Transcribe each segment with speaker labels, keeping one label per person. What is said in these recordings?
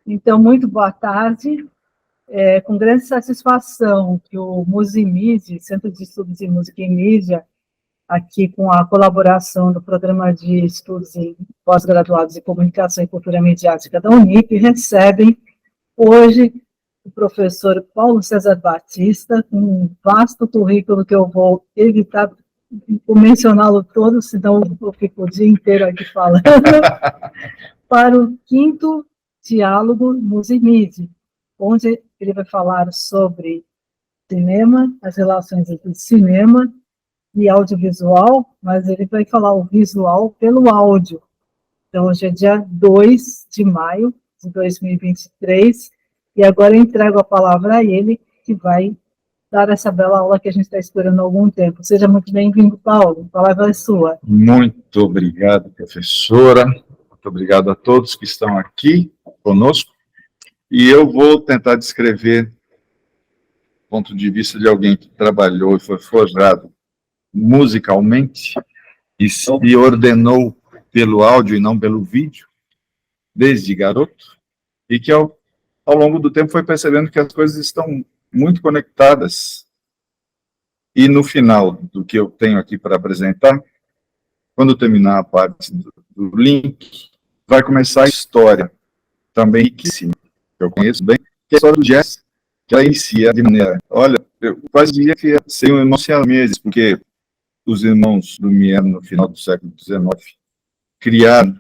Speaker 1: Então, muito boa tarde. É com grande satisfação que o Musimídia, Centro de Estudos em Música e Mídia, aqui com a colaboração do Programa de Estudos em Pós-Graduados em Comunicação e Cultura Midiática da Unip, recebem hoje o professor Paulo César Batista, com um vasto currículo que eu vou evitar mencioná-lo todo, senão eu fico o dia inteiro aqui falando, para o quinto diálogo Musimídia, onde ele vai falar sobre cinema, as relações entre cinema e audiovisual, mas ele vai falar o visual pelo áudio. Então, hoje é dia 2 de maio de 2023, e agora eu entrego a palavra a ele, que vai dar essa bela aula que a gente está esperando há algum tempo. Seja muito bem-vindo, Paulo, a palavra é sua.
Speaker 2: Muito obrigado, professora. Muito obrigado a todos que estão aqui conosco. E eu vou tentar descrever, do ponto de vista de alguém que trabalhou e foi forjado musicalmente e se ordenou pelo áudio e não pelo vídeo, desde garoto, e que ao longo do tempo foi percebendo que as coisas estão muito conectadas. E no final do que eu tenho aqui para apresentar, quando terminar a parte do link, vai começar a história, também que eu conheço bem, que é a história do jazz, que ela inicia de maneira, olha, eu quase diria que seriam irmãos siameses, porque os irmãos Lumière, no final do século XIX, criaram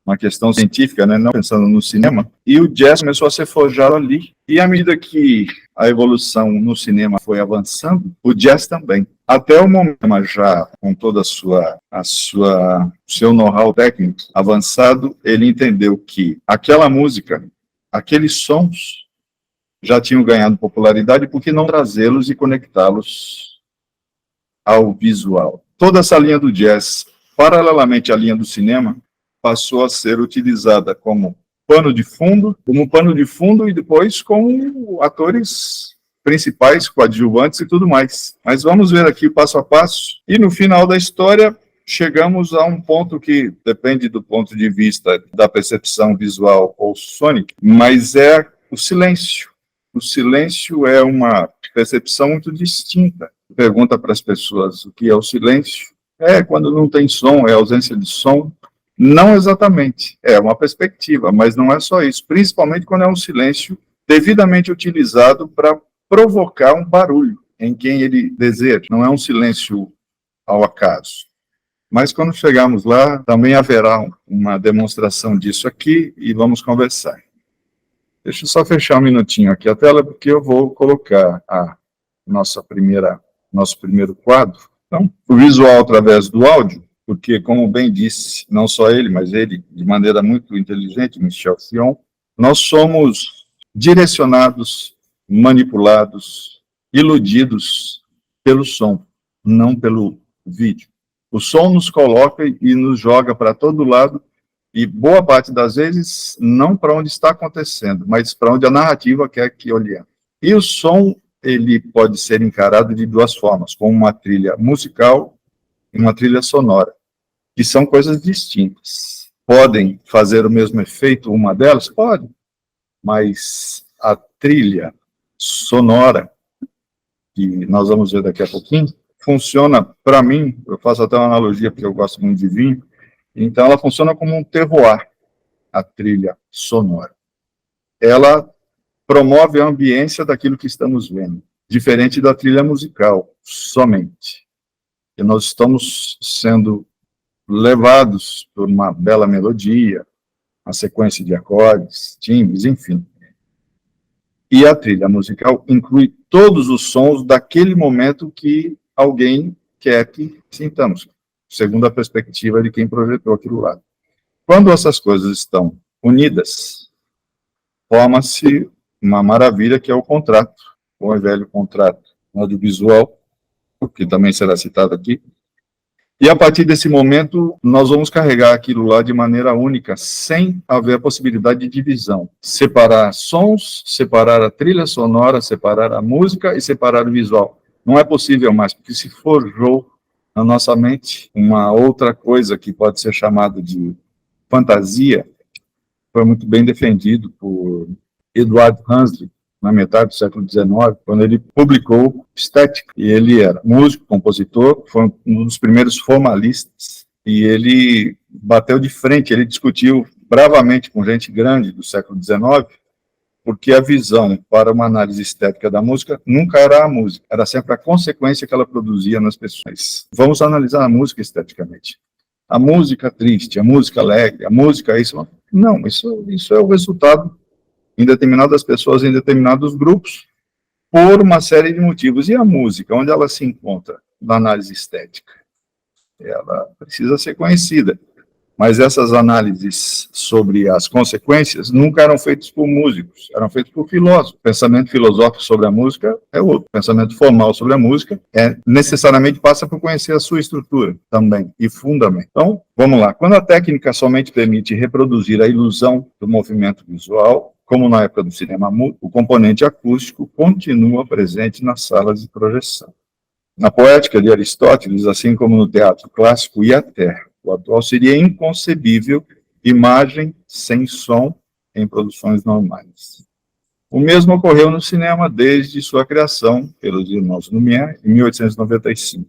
Speaker 2: uma questão científica, né, não pensando no cinema, e o jazz começou a ser forjado ali. E à medida que a evolução no cinema foi avançando, o jazz também. Até o momento, já com toda seu know-how técnico avançado, ele entendeu que aquela música, aqueles sons, já tinham ganhado popularidade, por que não trazê-los e conectá-los ao visual? Toda essa linha do jazz, paralelamente à linha do cinema, passou a ser utilizada como pano de fundo e depois como atores principais, coadjuvantes e tudo mais. Mas vamos ver aqui passo a passo. E no final da história, chegamos a um ponto que depende do ponto de vista da percepção visual ou sônica, mas é o silêncio. O silêncio é uma percepção muito distinta. Pergunta para as pessoas o que é o silêncio. É quando não tem som, é ausência de som. Não exatamente, é uma perspectiva, mas não é só isso, principalmente quando é um silêncio devidamente utilizado para provocar um barulho em quem ele deseja, não é um silêncio ao acaso. Mas quando chegarmos lá, também haverá uma demonstração disso aqui e vamos conversar. Deixa eu só fechar um minutinho aqui a tela, porque eu vou colocar nosso primeiro quadro. Então, o visual através do áudio, porque, como bem disse, não só ele, mas ele, de maneira muito inteligente, Michel Sion, nós somos direcionados, manipulados, iludidos pelo som, não pelo vídeo. O som nos coloca e nos joga para todo lado, e boa parte das vezes, não para onde está acontecendo, mas para onde a narrativa quer que olhemos. E o som, ele pode ser encarado de duas formas, como uma trilha musical e uma trilha sonora, que são coisas distintas. Podem fazer o mesmo efeito uma delas? Pode, mas a trilha sonora, que nós vamos ver daqui a pouquinho, funciona, para mim, eu faço até uma analogia, porque eu gosto muito de vinho, então ela funciona como um terroir, a trilha sonora. Ela promove a ambiência daquilo que estamos vendo, diferente da trilha musical, somente. E nós estamos sendo levados por uma bela melodia, uma sequência de acordes, timbres, enfim. E a trilha musical inclui todos os sons daquele momento que alguém quer que sintamos, segundo a perspectiva de quem projetou aquilo lá. Quando essas coisas estão unidas, forma-se uma maravilha que é o contrato, o velho contrato audiovisual, que também será citado aqui. E a partir desse momento, nós vamos carregar aquilo lá de maneira única, sem haver a possibilidade de divisão. Separar sons, separar a trilha sonora, separar a música e separar o visual. Não é possível mais, porque se forjou na nossa mente uma outra coisa que pode ser chamada de fantasia, foi muito bem defendido por Edward Huxley, na metade do século XIX, quando ele publicou Estética. E ele era músico, compositor, foi um dos primeiros formalistas, e ele bateu de frente, ele discutiu bravamente com gente grande do século XIX, porque a visão para uma análise estética da música nunca era a música, era sempre a consequência que ela produzia nas pessoas. Vamos analisar a música esteticamente. A música triste, a música alegre, a música isso. Não, isso é o resultado em determinadas pessoas, em determinados grupos, por uma série de motivos. E a música, onde ela se encontra na análise estética? Ela precisa ser conhecida. Mas essas análises sobre as consequências nunca eram feitas por músicos, eram feitas por filósofos. O pensamento filosófico sobre a música é outro. O pensamento formal sobre a música necessariamente passa por conhecer a sua estrutura também e fundamento. Então, vamos lá. Quando a técnica somente permite reproduzir a ilusão do movimento visual, como na época do cinema mudo, o componente acústico continua presente nas salas de projeção. Na poética de Aristóteles, assim como no teatro clássico e até o atual, seria inconcebível imagem sem som em produções normais. O mesmo ocorreu no cinema desde sua criação pelos irmãos Lumière, em 1895.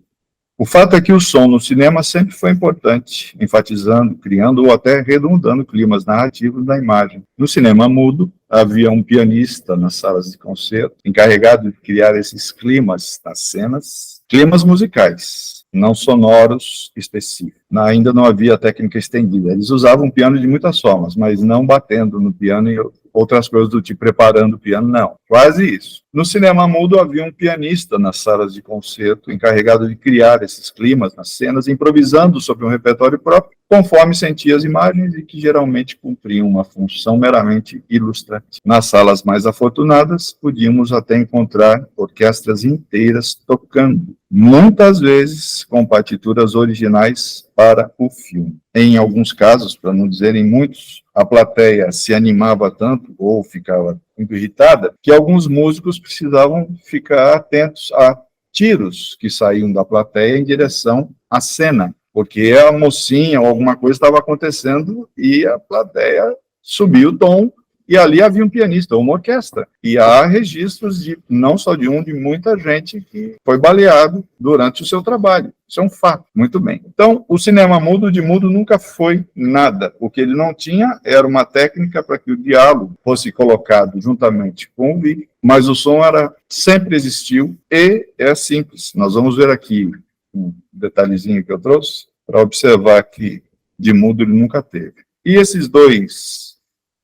Speaker 2: O fato é que o som no cinema sempre foi importante, enfatizando, criando ou até redundando climas narrativos da imagem. No cinema mudo, havia um pianista nas salas de concerto, encarregado de criar esses climas nas cenas, climas musicais, não sonoros específicos. Ainda não havia técnica estendida. Eles usavam piano de muitas formas, mas não batendo no piano e outras coisas do tipo preparando o piano, não. Quase isso. No cinema mudo havia um pianista nas salas de concerto, encarregado de criar esses climas nas cenas, improvisando sobre um repertório próprio, conforme sentia as imagens e que geralmente cumpriam uma função meramente ilustrativa. Nas salas mais afortunadas, podíamos até encontrar orquestras inteiras tocando, muitas vezes com partituras originais para o filme. Em alguns casos, para não dizer em muitos, a plateia se animava tanto ou ficava muito irritada que alguns músicos precisavam ficar atentos a tiros que saíam da plateia em direção à cena, porque a mocinha ou alguma coisa estava acontecendo e a plateia subiu o tom e ali havia um pianista, uma orquestra. E há registros de, não só de um, de muita gente que foi baleado durante o seu trabalho. Isso é um fato. Muito bem. Então, o cinema mudo de mudo nunca foi nada. O que ele não tinha era uma técnica para que o diálogo fosse colocado juntamente com o vídeo, mas o som sempre existiu e é simples. Nós vamos ver aqui um detalhezinho que eu trouxe para observar que de mudo ele nunca teve. E esses dois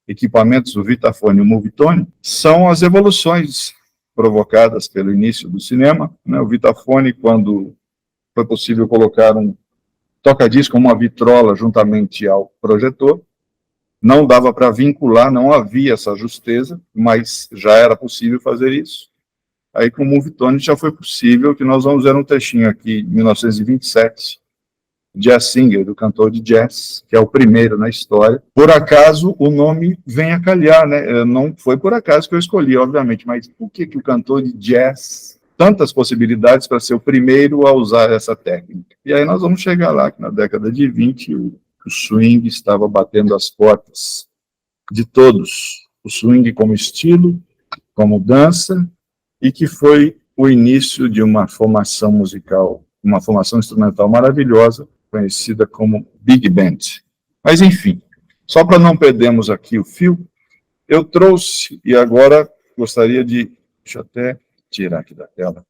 Speaker 2: equipamentos, o Vitafone e o Movietone, são as evoluções provocadas pelo início do cinema. O Vitafone, quando foi possível colocar um toca-disco, uma vitrola, juntamente ao projetor, não dava para vincular, não havia essa justeza, mas já era possível fazer isso. Aí com o Movietone já foi possível, que nós vamos ver um trechinho aqui, de 1927, Jazz Singer, do cantor de jazz, que é o primeiro na história. Por acaso, o nome vem a calhar, né? Não foi por acaso que eu escolhi, obviamente, mas por que o cantor de jazz, tantas possibilidades para ser o primeiro a usar essa técnica? E aí nós vamos chegar lá, que na década de 20, o swing estava batendo as portas de todos. O swing como estilo, como dança, e que foi o início de uma formação musical, uma formação instrumental maravilhosa, conhecida como Big Band. Mas, enfim, só para não perdermos aqui o fio, eu trouxe, e agora gostaria de... Deixa eu até tirar aqui da tela.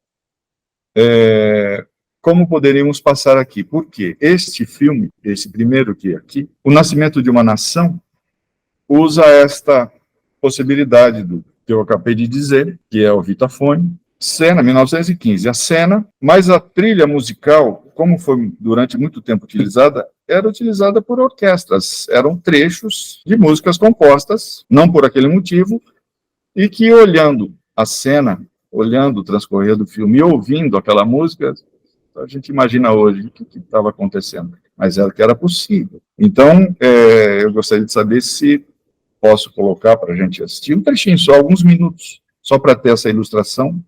Speaker 2: Como poderíamos passar aqui? Porque este filme, esse primeiro que é aqui, O Nascimento de uma Nação, usa esta possibilidade do que eu acabei de dizer, que é o Vitafone, cena, 1915. A cena, mas a trilha musical, como foi durante muito tempo utilizada, era utilizada por orquestras. Eram trechos de músicas compostas, não por aquele motivo, e que olhando a cena, olhando o transcorrer do filme e ouvindo aquela música, a gente imagina hoje o que estava acontecendo. Mas era que era possível. Então, eu gostaria de saber se posso colocar para a gente assistir um trechinho só, alguns minutos, só para ter essa ilustração.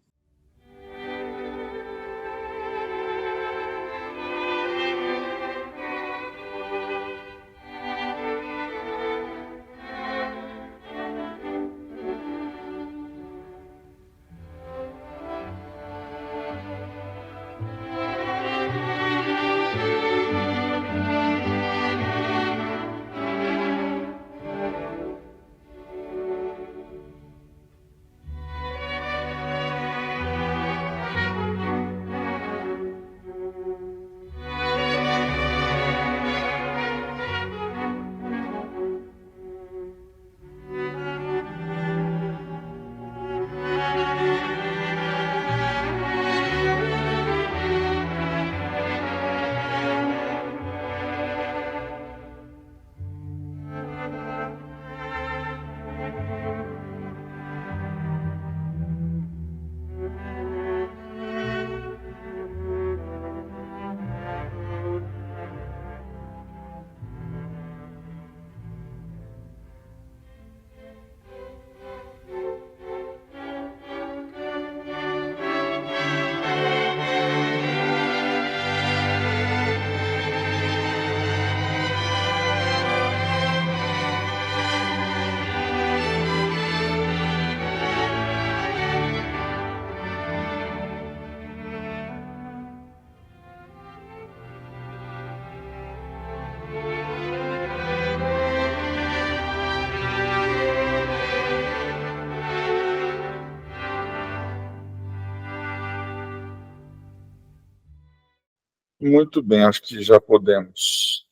Speaker 2: Muito bem, acho que já pudemos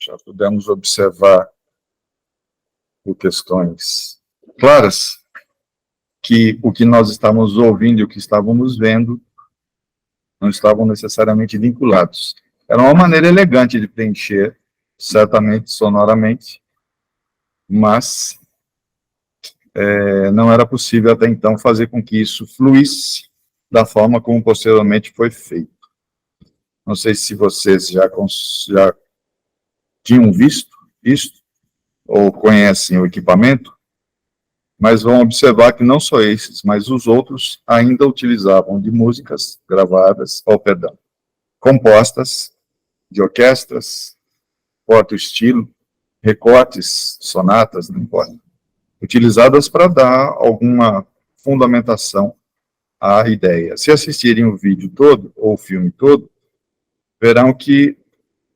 Speaker 2: observar por questões claras que o que nós estávamos ouvindo e o que estávamos vendo não estavam necessariamente vinculados. Era uma maneira elegante de preencher, certamente, sonoramente, mas não era possível até então fazer com que isso fluísse da forma como posteriormente foi feito. Não sei se vocês já tinham visto isso, ou conhecem o equipamento, mas vão observar que não só esses, mas os outros ainda utilizavam de músicas gravadas, compostas de orquestras, quarto estilo, recortes, sonatas, não importa, utilizadas para dar alguma fundamentação à ideia. Se assistirem o vídeo todo, ou o filme todo, verão que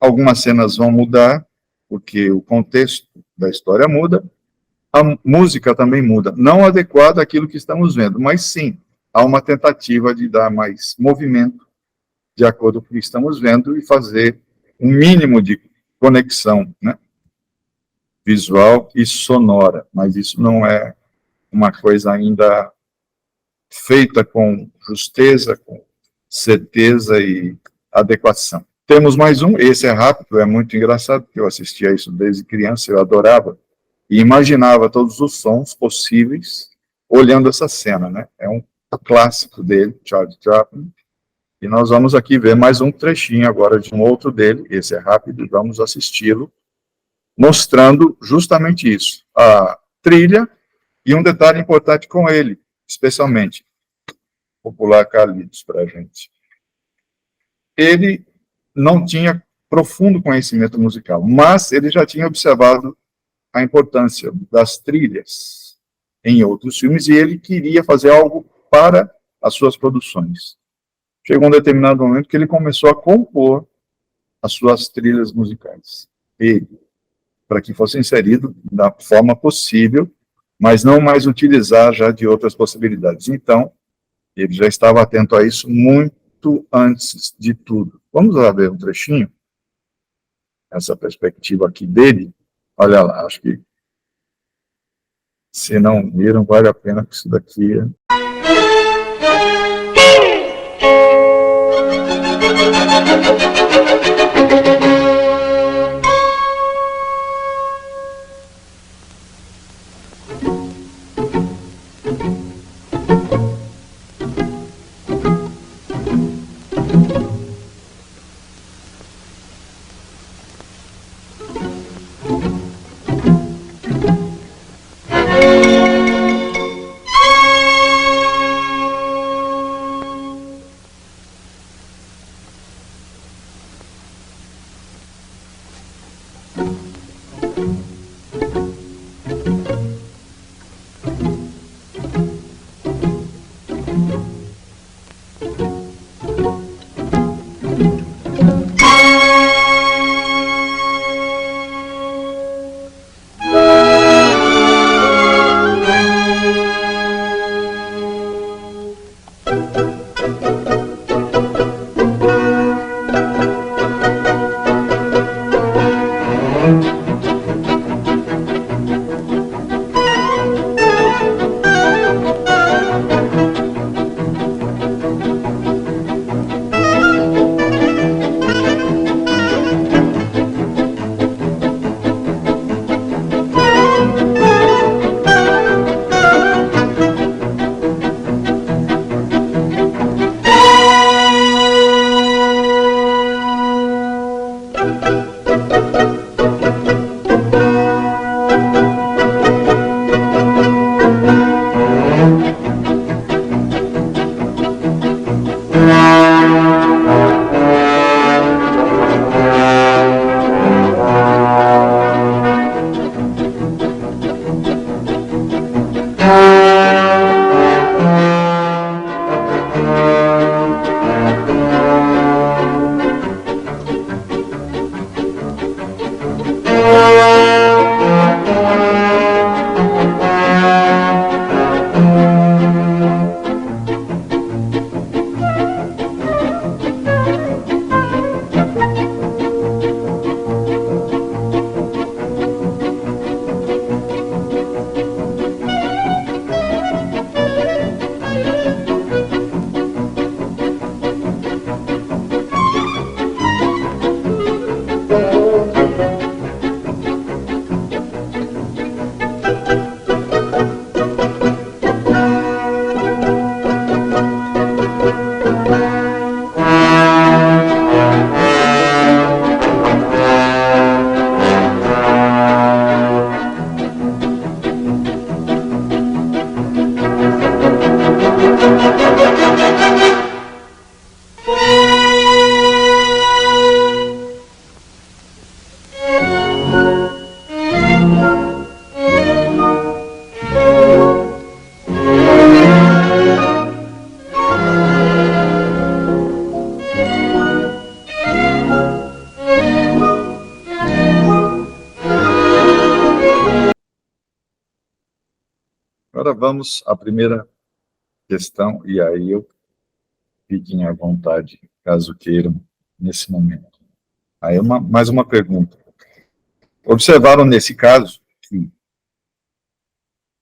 Speaker 2: algumas cenas vão mudar, porque o contexto da história muda, a música também muda, não adequada àquilo que estamos vendo, mas sim, há uma tentativa de dar mais movimento de acordo com o que estamos vendo e fazer um mínimo de conexão, né, visual e sonora, mas isso não é uma coisa ainda feita com justeza, com certeza e adequação. Temos mais um, esse é rápido, é muito engraçado, porque eu assistia isso desde criança, eu adorava, e imaginava todos os sons possíveis olhando essa cena, né? É um clássico dele, Charlie Chaplin, e nós vamos aqui ver mais um trechinho agora de um outro dele, esse é rápido, e vamos assisti-lo, mostrando justamente isso, a trilha e um detalhe importante com ele, especialmente, popular Carlitos para a gente. Ele não tinha profundo conhecimento musical, mas ele já tinha observado a importância das trilhas em outros filmes e ele queria fazer algo para as suas produções. Chegou um determinado momento que ele começou a compor as suas trilhas musicais. Para que fosse inserido da forma possível, mas não mais utilizar já de outras possibilidades. Então, ele já estava atento a isso muito antes de tudo. Vamos lá ver um trechinho? Essa perspectiva aqui dele, olha lá, acho que se não viram, vale a pena, porque isso daqui é... vamos à primeira questão, e aí eu fiquem à vontade, caso queiram, nesse momento. Aí mais uma pergunta. Observaram nesse caso que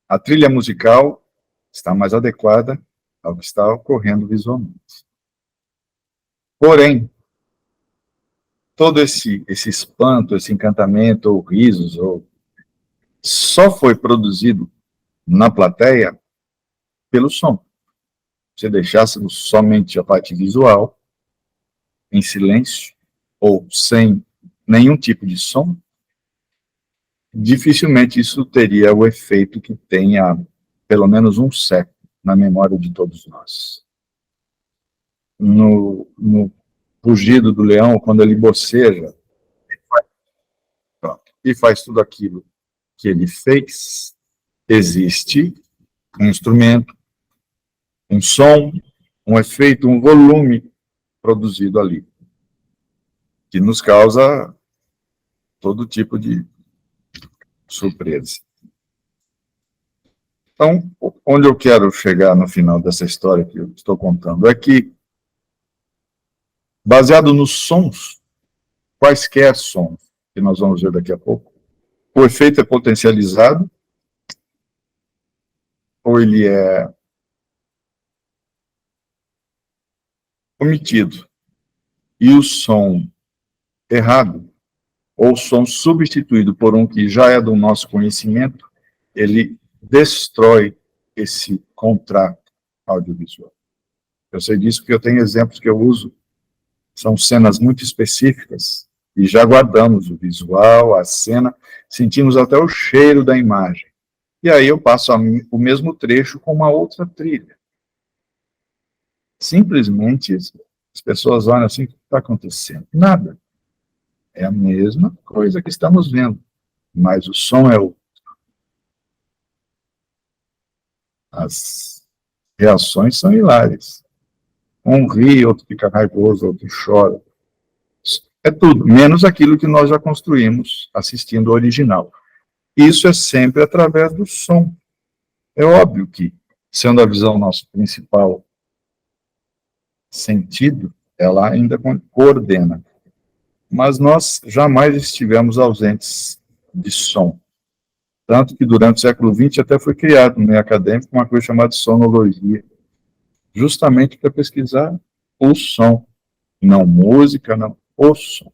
Speaker 2: a trilha musical está mais adequada ao que está ocorrendo visualmente. Porém, todo esse espanto, esse encantamento, ou risos, só foi produzido na plateia pelo som. Se deixássemos somente a parte visual, em silêncio, ou sem nenhum tipo de som, dificilmente isso teria o efeito que tem há pelo menos um século na memória de todos nós. No rugido do leão, quando ele boceja e faz tudo aquilo que ele fez, existe um instrumento, um som, um efeito, um volume produzido ali, que nos causa todo tipo de surpresa. Então, onde eu quero chegar no final dessa história que eu estou contando é que, baseado nos sons, quaisquer sons, que nós vamos ver daqui a pouco, o efeito é potencializado, ou ele é omitido. E o som errado, ou o som substituído por um que já é do nosso conhecimento, ele destrói esse contrato audiovisual. Eu sei disso porque eu tenho exemplos que eu uso, são cenas muito específicas, e já guardamos o visual, a cena, sentimos até o cheiro da imagem. E aí eu passo o mesmo trecho com uma outra trilha. Simplesmente, as pessoas olham assim, o que está acontecendo? Nada. É a mesma coisa que estamos vendo, mas o som é outro. As reações são hilárias. Um ri, outro fica raivoso, outro chora. É tudo, menos aquilo que nós já construímos assistindo ao original. Isso é sempre através do som. É óbvio que, sendo a visão nosso principal sentido, ela ainda coordena. Mas nós jamais estivemos ausentes de som. Tanto que durante o século XX até foi criado no meio acadêmico uma coisa chamada sonologia, justamente para pesquisar o som, não música, não, o som.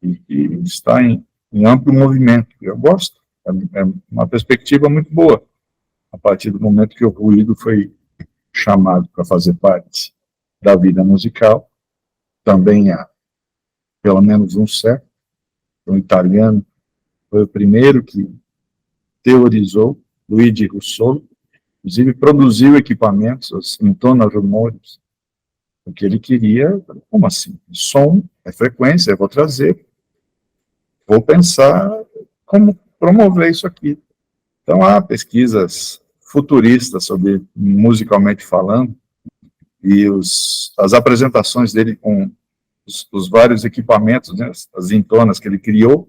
Speaker 2: E está em amplo movimento. Eu gosto, é uma perspectiva muito boa, a partir do momento que o ruído foi chamado para fazer parte da vida musical, também há pelo menos um século. Um italiano foi o primeiro que teorizou, Luigi Russolo, inclusive produziu equipamentos, as intonarumores, porque ele queria, como assim? Som é frequência, eu vou trazer, vou pensar como promover isso aqui. Então há pesquisas futuristas sobre, musicalmente falando, e as apresentações dele com os vários equipamentos, né, as intonas que ele criou,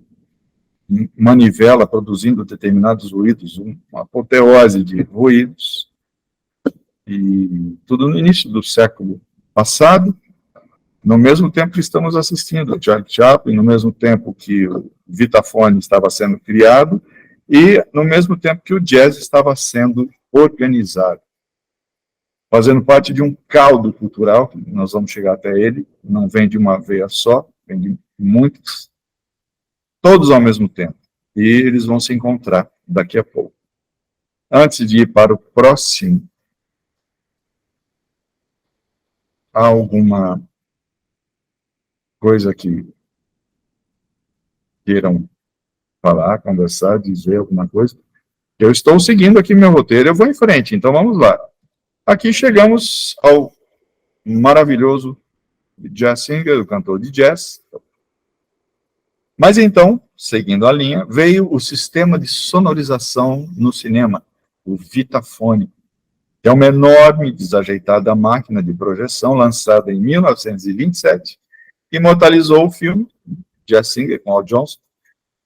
Speaker 2: manivela produzindo determinados ruídos, uma apoteose de ruídos, e tudo no início do século passado, no mesmo tempo que estamos assistindo a Charlie Chaplin, no mesmo tempo que o Vitafone estava sendo criado, e no mesmo tempo que o jazz estava sendo organizado, fazendo parte de um caldo cultural, que nós vamos chegar até ele, não vem de uma veia só, vem de muitos, todos ao mesmo tempo, e eles vão se encontrar daqui a pouco. Antes de ir para o próximo, há alguma coisa que queiram falar, conversar, dizer alguma coisa? Eu estou seguindo aqui meu roteiro, eu vou em frente, então vamos lá. Aqui chegamos ao maravilhoso Jazz Singer, o cantor de jazz. Mas então, seguindo a linha, veio o sistema de sonorização no cinema, o Vitafone, que é uma enorme e desajeitada máquina de projeção lançada em 1927, que imortalizou o filme Jazz Singer, com Al Johnson,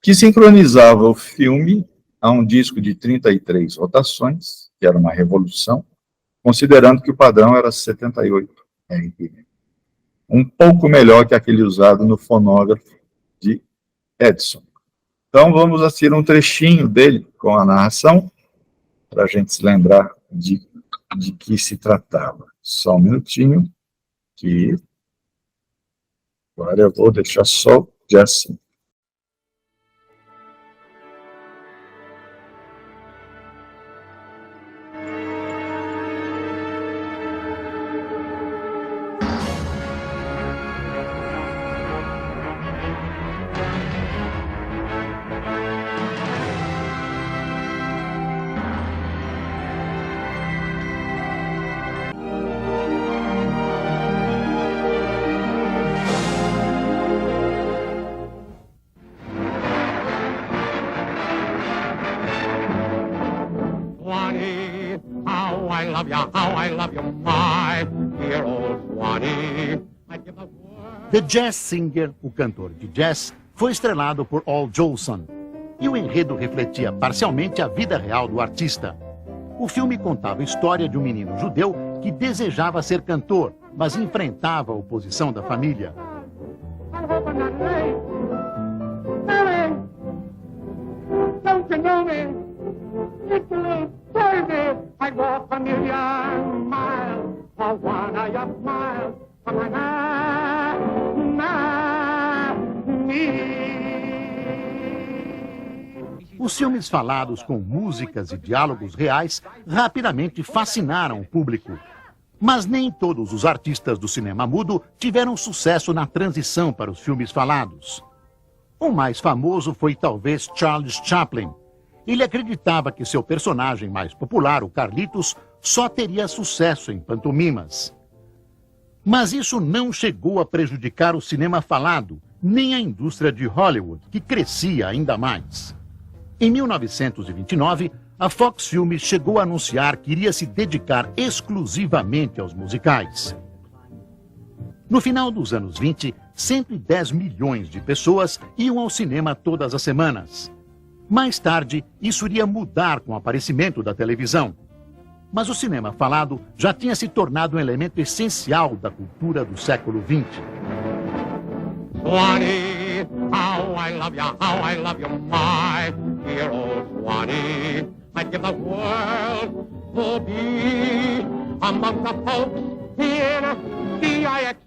Speaker 2: que sincronizava o filme a um disco de 33 rotações, que era uma revolução, considerando que o padrão era 78 RPM. Um pouco melhor que aquele usado no fonógrafo de Edison. Então, vamos assistir um trechinho dele com a narração, para a gente se lembrar de que se tratava. Só um minutinho, que agora eu vou deixar só de assim.
Speaker 3: The Jazz Singer, o cantor de jazz, foi estrelado por Al Jolson, e o enredo refletia parcialmente a vida real do artista. O filme contava a história de um menino judeu que desejava ser cantor, mas enfrentava a oposição da família. Os filmes falados com músicas e diálogos reais rapidamente fascinaram o público. Mas nem todos os artistas do cinema mudo tiveram sucesso na transição para os filmes falados. O mais famoso foi talvez Charles Chaplin. Ele acreditava que seu personagem mais popular, o Carlitos, só teria sucesso em pantomimas. Mas isso não chegou a prejudicar o cinema falado, nem a indústria de Hollywood, que crescia ainda mais. Em 1929, a Fox Filmes chegou a anunciar que iria se dedicar exclusivamente aos musicais. No final dos anos 20, 110 milhões de pessoas iam ao cinema todas as semanas. Mais tarde, isso iria mudar com o aparecimento da televisão. Mas o cinema falado já tinha se tornado um elemento essencial da cultura do século XX.
Speaker 4: Swanee, how I love you, my hero Swanee. I'd give the world to be among the folks here.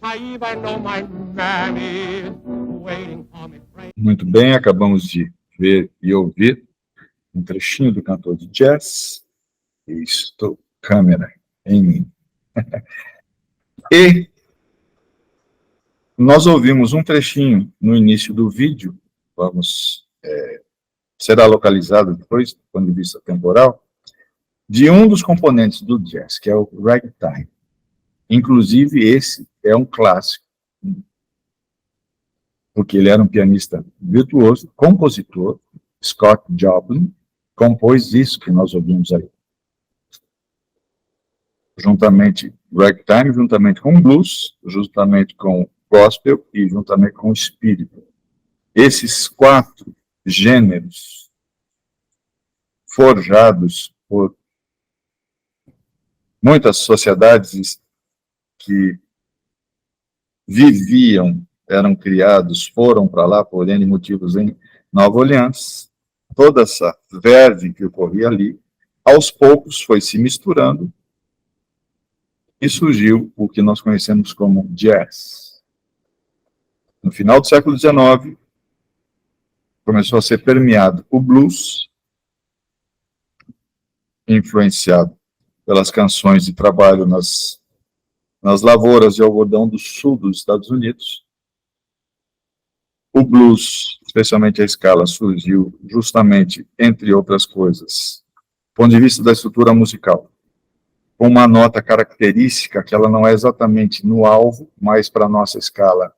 Speaker 4: I even know my mammy's waiting for me.
Speaker 2: Muito bem, acabamos de ver e ouvir um trechinho do cantor de jazz. Estou câmera em mim. E nós ouvimos um trechinho no início do vídeo, será localizado depois, do ponto de vista temporal, de um dos componentes do jazz, que é o ragtime. Inclusive, esse é um clássico, porque ele era um pianista virtuoso, compositor, Scott Joplin, compôs isso que nós ouvimos aí. Ragtime, juntamente com blues, juntamente com gospel e juntamente com espírito. Esses 4 gêneros forjados por muitas sociedades que viviam, eram criados, foram para lá por N motivos em Nova Orleans, toda essa verve que ocorria ali, aos poucos foi se misturando e surgiu o que nós conhecemos como jazz. No final do século XIX, começou a ser permeado o blues, influenciado pelas canções de trabalho nas lavouras de algodão do sul dos Estados Unidos. O blues, especialmente a escala, surgiu justamente, entre outras coisas, do ponto de vista da estrutura musical, com uma nota característica que ela não é exatamente no alvo, mas para a nossa escala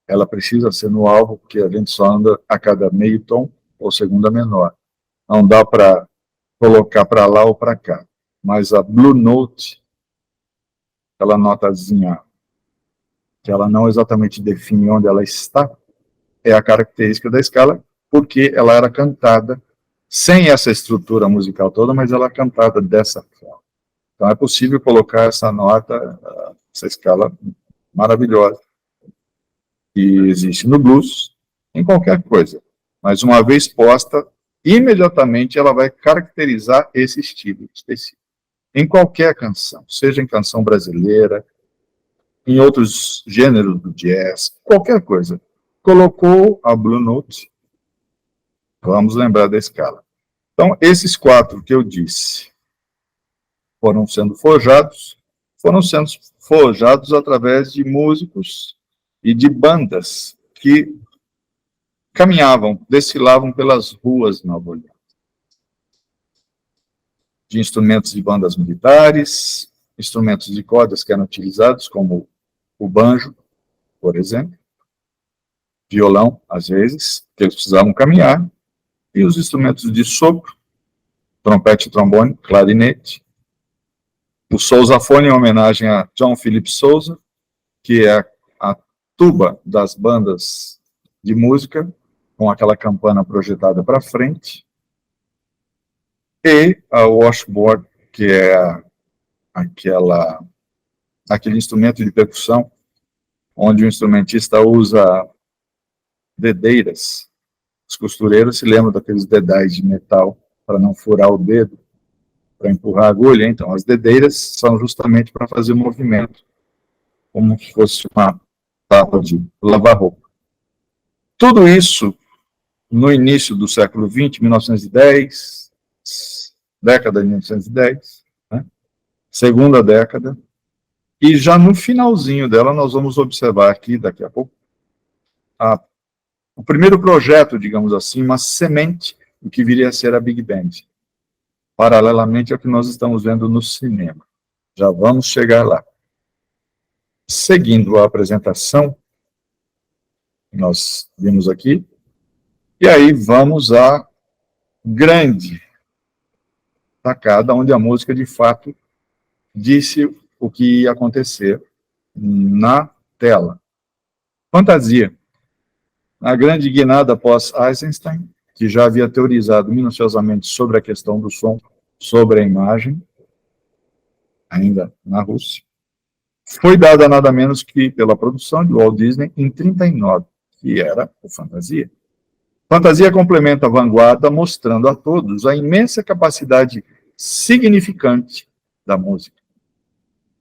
Speaker 2: ela precisa ser no alvo, porque a gente só anda a cada meio tom ou segunda menor. Não dá para colocar para lá ou para cá. Mas a blue note, aquela notazinha que ela não exatamente define onde ela está, é a característica da escala, porque ela era cantada sem essa estrutura musical toda, mas ela é cantada dessa forma. Então é possível colocar essa nota, essa escala maravilhosa que existe no blues, em qualquer coisa. Mas uma vez posta, imediatamente ela vai caracterizar esse estilo específico. Em qualquer canção, seja em canção brasileira, em outros gêneros do jazz, qualquer coisa. Colocou a Blue Note, vamos lembrar da escala. Então, esses 4 que eu disse foram sendo forjados através de músicos e de bandas que caminhavam, desfilavam pelas ruas de Nova Orleans. De instrumentos de bandas militares, instrumentos de cordas que eram utilizados, como o banjo, por exemplo, violão, às vezes, que eles precisavam caminhar, e os instrumentos de sopro, trompete, trombone, clarinete, o sousafone em homenagem a John Philip Sousa, que é a tuba das bandas de música, com aquela campana projetada para frente, e a washboard, que é aquele instrumento de percussão, onde o instrumentista usa dedeiras. Os costureiros se lembram daqueles dedais de metal para não furar o dedo, para empurrar a agulha. Então, as dedeiras são justamente para fazer movimento, como se fosse uma tábua de lavar roupa. Tudo isso no início do século XX, 1910, década de 1910, né? Segunda década, e já no finalzinho dela nós vamos observar aqui, daqui a pouco, o primeiro projeto, digamos assim, uma semente do que viria a ser a Big Band, paralelamente ao que nós estamos vendo no cinema. Já vamos chegar lá. Seguindo a apresentação, nós vimos aqui, e aí vamos à grande sacada, onde a música, de fato, disse o que ia acontecer na tela. Fantasia. A grande guinada pós-Eisenstein, que já havia teorizado minuciosamente sobre a questão do som, sobre a imagem, ainda na Rússia, foi dada nada menos que pela produção de Walt Disney em 1939, que era o Fantasia. Fantasia complementa a vanguarda, mostrando a todos a imensa capacidade significante da música,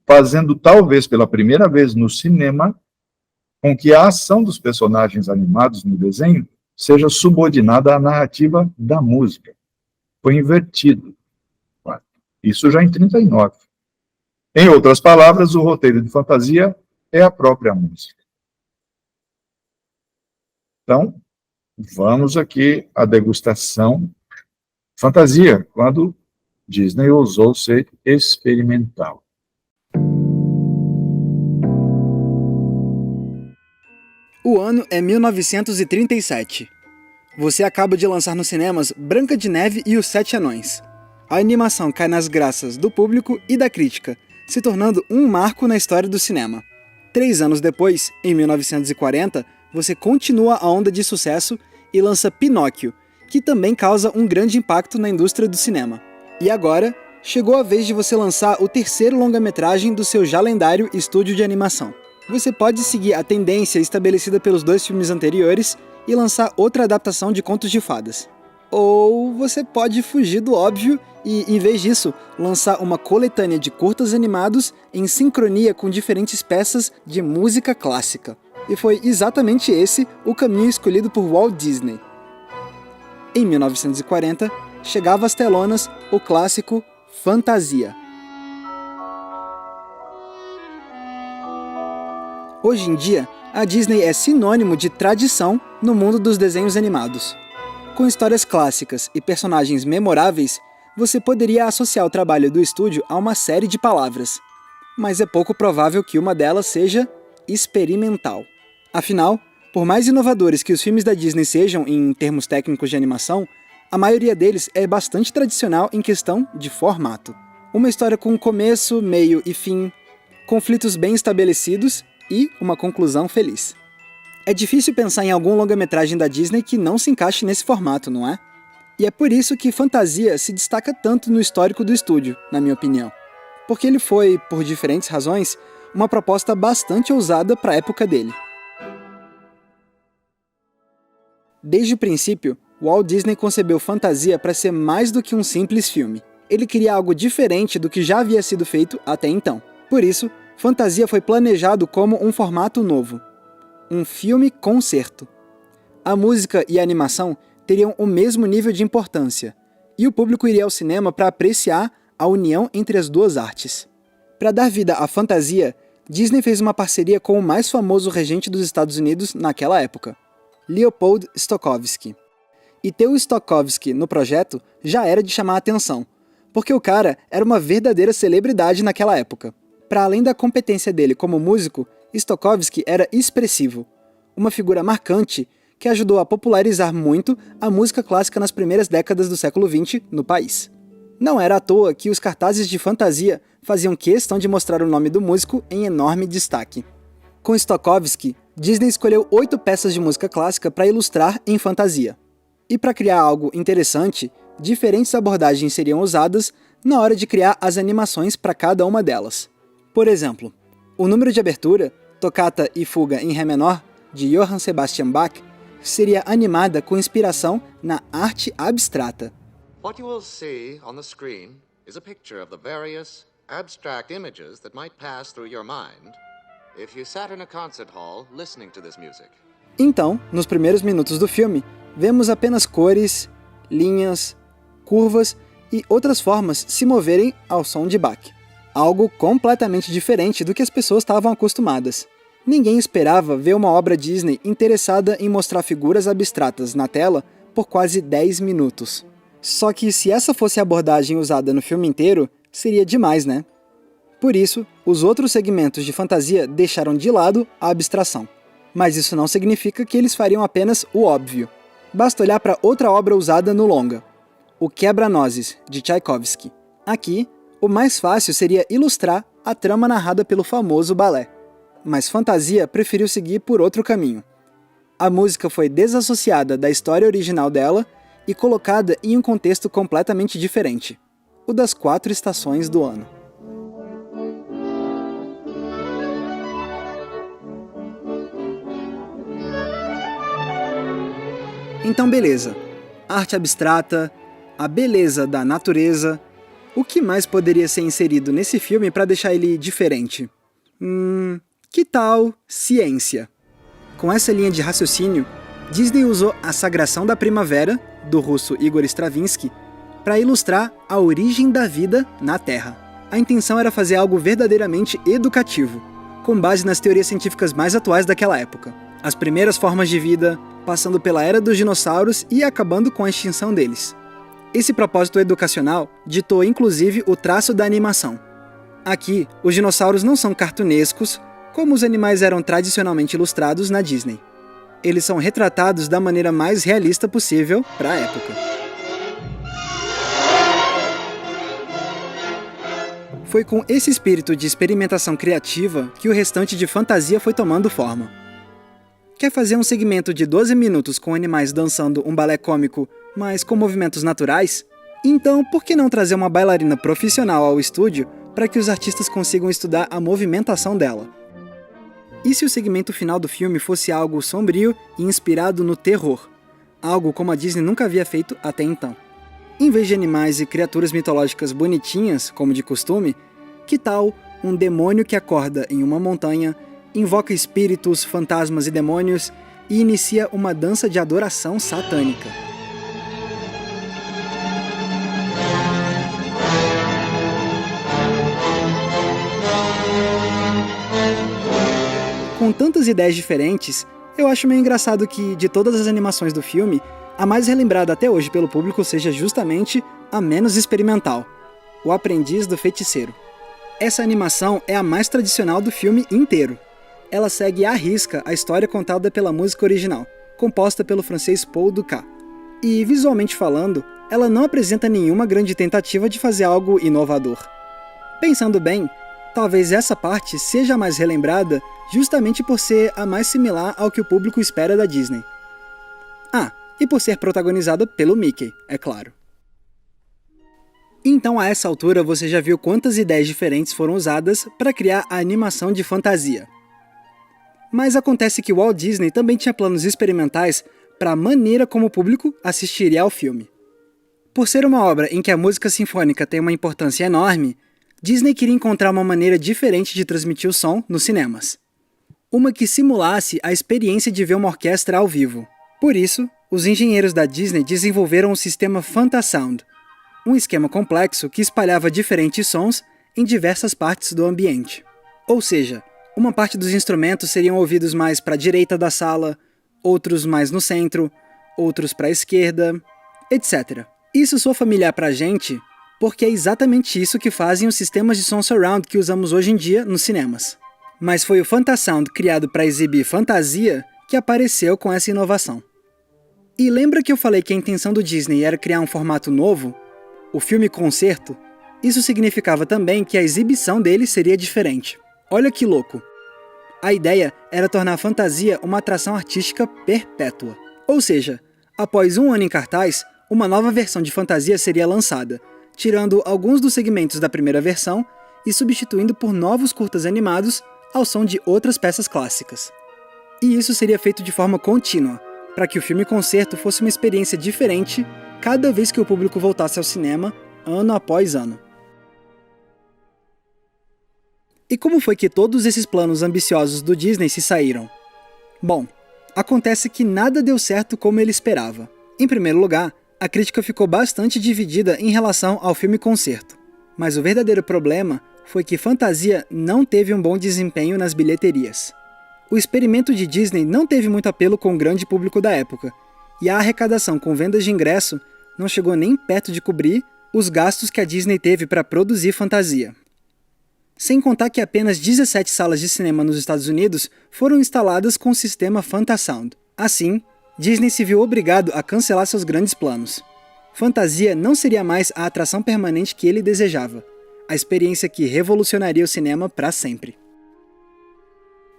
Speaker 2: fazendo talvez pela primeira vez no cinema com que a ação dos personagens animados no desenho seja subordinada à narrativa da música. Foi invertido. Isso já em 1939. Em outras palavras, o roteiro de Fantasia é a própria música. Então, vamos aqui à degustação. Fantasia, quando Disney ousou ser experimental.
Speaker 5: O ano é 1937. Você acaba de lançar nos cinemas Branca de Neve e os Sete Anões. A animação cai nas graças do público e da crítica, se tornando um marco na história do cinema. 3 anos depois, em 1940, você continua a onda de sucesso e lança Pinóquio, que também causa um grande impacto na indústria do cinema. E agora, chegou a vez de você lançar o terceiro longa-metragem do seu já lendário estúdio de animação. Você pode seguir a tendência estabelecida pelos 2 filmes anteriores e lançar outra adaptação de contos de fadas. Ou você pode fugir do óbvio e, em vez disso, lançar uma coletânea de curtas animados em sincronia com diferentes peças de música clássica. E foi exatamente esse o caminho escolhido por Walt Disney. Em 1940, chegava às telonas o clássico Fantasia. Hoje em dia, a Disney é sinônimo de tradição no mundo dos desenhos animados. Com histórias clássicas e personagens memoráveis, você poderia associar o trabalho do estúdio a uma série de palavras, mas é pouco provável que uma delas seja experimental. Afinal, por mais inovadores que os filmes da Disney sejam em termos técnicos de animação, a maioria deles é bastante tradicional em questão de formato. Uma história com começo, meio e fim, conflitos bem estabelecidos e uma conclusão feliz. É difícil pensar em algum longa-metragem da Disney que não se encaixe nesse formato, não é? E é por isso que Fantasia se destaca tanto no histórico do estúdio, na minha opinião. Porque ele foi, por diferentes razões, uma proposta bastante ousada para a época dele. Desde o princípio, Walt Disney concebeu Fantasia para ser mais do que um simples filme. Ele queria algo diferente do que já havia sido feito até então. Por isso, Fantasia foi planejado como um formato novo. Um filme-concerto. A música e a animação teriam o mesmo nível de importância, e o público iria ao cinema para apreciar a união entre as duas artes. Para dar vida à Fantasia, Disney fez uma parceria com o mais famoso regente dos Estados Unidos naquela época, Leopold Stokowski. E ter o Stokowski no projeto já era de chamar a atenção, porque o cara era uma verdadeira celebridade naquela época. Para além da competência dele como músico, Stokowski era expressivo, uma figura marcante que ajudou a popularizar muito a música clássica nas primeiras décadas do século XX no país. Não era à toa que os cartazes de Fantasia faziam questão de mostrar o nome do músico em enorme destaque. Com Stokowski, Disney escolheu 8 peças de música clássica para ilustrar em Fantasia. E para criar algo interessante, diferentes abordagens seriam usadas na hora de criar as animações para cada uma delas. Por exemplo, o número de abertura, Tocata e Fuga em Ré menor, de Johann Sebastian Bach, seria animada com inspiração na arte abstrata.
Speaker 6: What you will see on the screen is a picture of the various abstract images that might pass through your mind if you sat in a concert hall listening to this music.
Speaker 5: Então, nos primeiros minutos do filme, vemos apenas cores, linhas, curvas e outras formas se moverem ao som de Bach. Algo completamente diferente do que as pessoas estavam acostumadas. Ninguém esperava ver uma obra Disney interessada em mostrar figuras abstratas na tela por quase 10 minutos. Só que se essa fosse a abordagem usada no filme inteiro, seria demais, né? Por isso, os outros segmentos de Fantasia deixaram de lado a abstração. Mas isso não significa que eles fariam apenas o óbvio. Basta olhar para outra obra usada no longa, O Quebra-Nozes, de Tchaikovsky. Aqui, o mais fácil seria ilustrar a trama narrada pelo famoso balé. Mas Fantasia preferiu seguir por outro caminho. A música foi desassociada da história original dela e colocada em um contexto completamente diferente, o das 4 estações do ano. Então beleza, arte abstrata, a beleza da natureza, o que mais poderia ser inserido nesse filme para deixar ele diferente? Que tal ciência? Com essa linha de raciocínio, Disney usou A Sagração da Primavera, do russo Igor Stravinsky, para ilustrar a origem da vida na Terra. A intenção era fazer algo verdadeiramente educativo, com base nas teorias científicas mais atuais daquela época. As primeiras formas de vida, passando pela era dos dinossauros e acabando com a extinção deles. Esse propósito educacional ditou inclusive o traço da animação. Aqui, os dinossauros não são cartunescos, como os animais eram tradicionalmente ilustrados na Disney. Eles são retratados da maneira mais realista possível para a época. Foi com esse espírito de experimentação criativa que o restante de Fantasia foi tomando forma. Quer fazer um segmento de 12 minutos com animais dançando um balé cômico, mas com movimentos naturais? Então, por que não trazer uma bailarina profissional ao estúdio para que os artistas consigam estudar a movimentação dela? E se o segmento final do filme fosse algo sombrio e inspirado no terror? Algo como a Disney nunca havia feito até então. Em vez de animais e criaturas mitológicas bonitinhas, como de costume, que tal um demônio que acorda em uma montanha, invoca espíritos, fantasmas e demônios e inicia uma dança de adoração satânica? Com tantas ideias diferentes, eu acho meio engraçado que, de todas as animações do filme, a mais relembrada até hoje pelo público seja justamente a menos experimental, O Aprendiz do Feiticeiro. Essa animação é a mais tradicional do filme inteiro. Ela segue à risca a história contada pela música original, composta pelo francês Paul Dukas. E, visualmente falando, ela não apresenta nenhuma grande tentativa de fazer algo inovador. Pensando bem, talvez essa parte seja a mais relembrada justamente por ser a mais similar ao que o público espera da Disney. e por ser protagonizada pelo Mickey, é claro. Então, a essa altura, você já viu quantas ideias diferentes foram usadas para criar a animação de fantasia. Mas acontece que o Walt Disney também tinha planos experimentais para a maneira como o público assistiria ao filme. Por ser uma obra em que a música sinfônica tem uma importância enorme, Disney queria encontrar uma maneira diferente de transmitir o som nos cinemas. Uma que simulasse a experiência de ver uma orquestra ao vivo. Por isso, os engenheiros da Disney desenvolveram o sistema Fantasound, um esquema complexo que espalhava diferentes sons em diversas partes do ambiente. Ou seja, uma parte dos instrumentos seriam ouvidos mais para a direita da sala, outros mais no centro, outros para a esquerda, etc. Isso soa familiar para a gente porque é exatamente isso que fazem os sistemas de som surround que usamos hoje em dia nos cinemas. Mas foi o Fantasound criado para exibir fantasia que apareceu com essa inovação. E lembra que eu falei que a intenção do Disney era criar um formato novo? O filme concerto? Isso significava também que a exibição dele seria diferente. Olha que louco! A ideia era tornar a fantasia uma atração artística perpétua. Ou seja, após um ano em cartaz, uma nova versão de fantasia seria lançada, tirando alguns dos segmentos da primeira versão e substituindo por novos curtas animados ao som de outras peças clássicas. E isso seria feito de forma contínua, para que o filme concerto fosse uma experiência diferente cada vez que o público voltasse ao cinema, ano após ano. E como foi que todos esses planos ambiciosos do Disney se saíram? Bom, acontece que nada deu certo como ele esperava. Em primeiro lugar, a crítica ficou bastante dividida em relação ao filme concerto. Mas o verdadeiro problema foi que Fantasia não teve um bom desempenho nas bilheterias. O experimento de Disney não teve muito apelo com o grande público da época, e a arrecadação com vendas de ingresso não chegou nem perto de cobrir os gastos que a Disney teve para produzir Fantasia. Sem contar que apenas 17 salas de cinema nos Estados Unidos foram instaladas com o sistema Fantasound. Assim, Disney se viu obrigado a cancelar seus grandes planos. Fantasia não seria mais a atração permanente que ele desejava, a experiência que revolucionaria o cinema para sempre.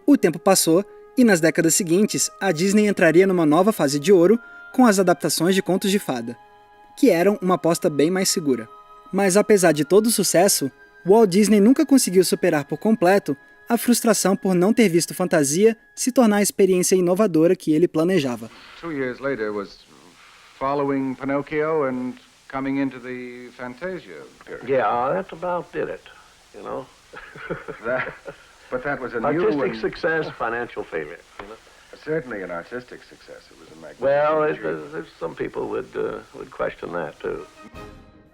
Speaker 5: O tempo passou, e nas décadas seguintes, a Disney entraria numa nova fase de ouro com as adaptações de contos de fada, que eram uma aposta bem mais segura. Mas apesar de todo o sucesso, Walt Disney nunca conseguiu superar por completo a frustração por não ter visto Fantasia se tornar a experiência inovadora que ele planejava.
Speaker 7: 2 years later was following Pinocchio and coming into the Fantasia period.
Speaker 8: Yeah, that's about did it, you know.
Speaker 7: But that was a new
Speaker 8: Artistic
Speaker 7: and
Speaker 8: success, financial failure, you know.
Speaker 7: certainly an artistic success. It was a magnificent
Speaker 8: Well,
Speaker 7: dream.
Speaker 8: there's some people would question that too.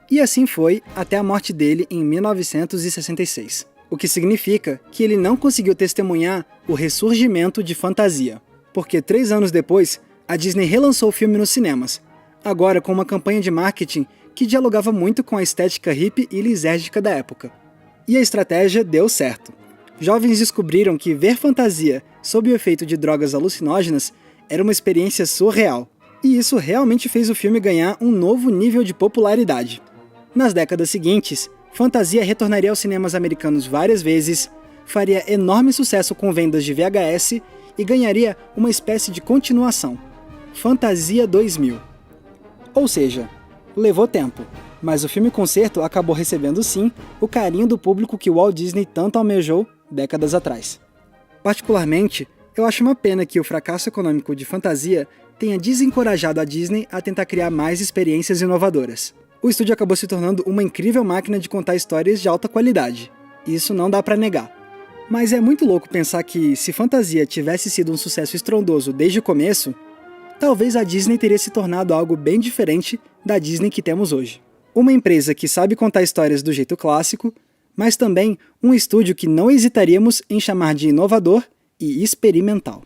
Speaker 5: E assim foi até a morte dele em 1966, o que significa que ele não conseguiu testemunhar o ressurgimento de Fantasia, porque 3 anos depois, a Disney relançou o filme nos cinemas, agora com uma campanha de marketing que dialogava muito com a estética hippie e lisérgica da época. E a estratégia deu certo. Jovens descobriram que ver Fantasia sob o efeito de drogas alucinógenas era uma experiência surreal, e isso realmente fez o filme ganhar um novo nível de popularidade. Nas décadas seguintes, Fantasia retornaria aos cinemas americanos várias vezes, faria enorme sucesso com vendas de VHS e ganharia uma espécie de continuação, Fantasia 2000. Ou seja, levou tempo, mas o filme concerto acabou recebendo sim o carinho do público que Walt Disney tanto almejou décadas atrás. Particularmente, eu acho uma pena que o fracasso econômico de Fantasia tenha desencorajado a Disney a tentar criar mais experiências inovadoras. O estúdio acabou se tornando uma incrível máquina de contar histórias de alta qualidade. Isso não dá pra negar. Mas é muito louco pensar que, se Fantasia tivesse sido um sucesso estrondoso desde o começo, talvez a Disney teria se tornado algo bem diferente da Disney que temos hoje. Uma empresa que sabe contar histórias do jeito clássico, mas também um estúdio que não hesitaríamos em chamar de inovador e experimental.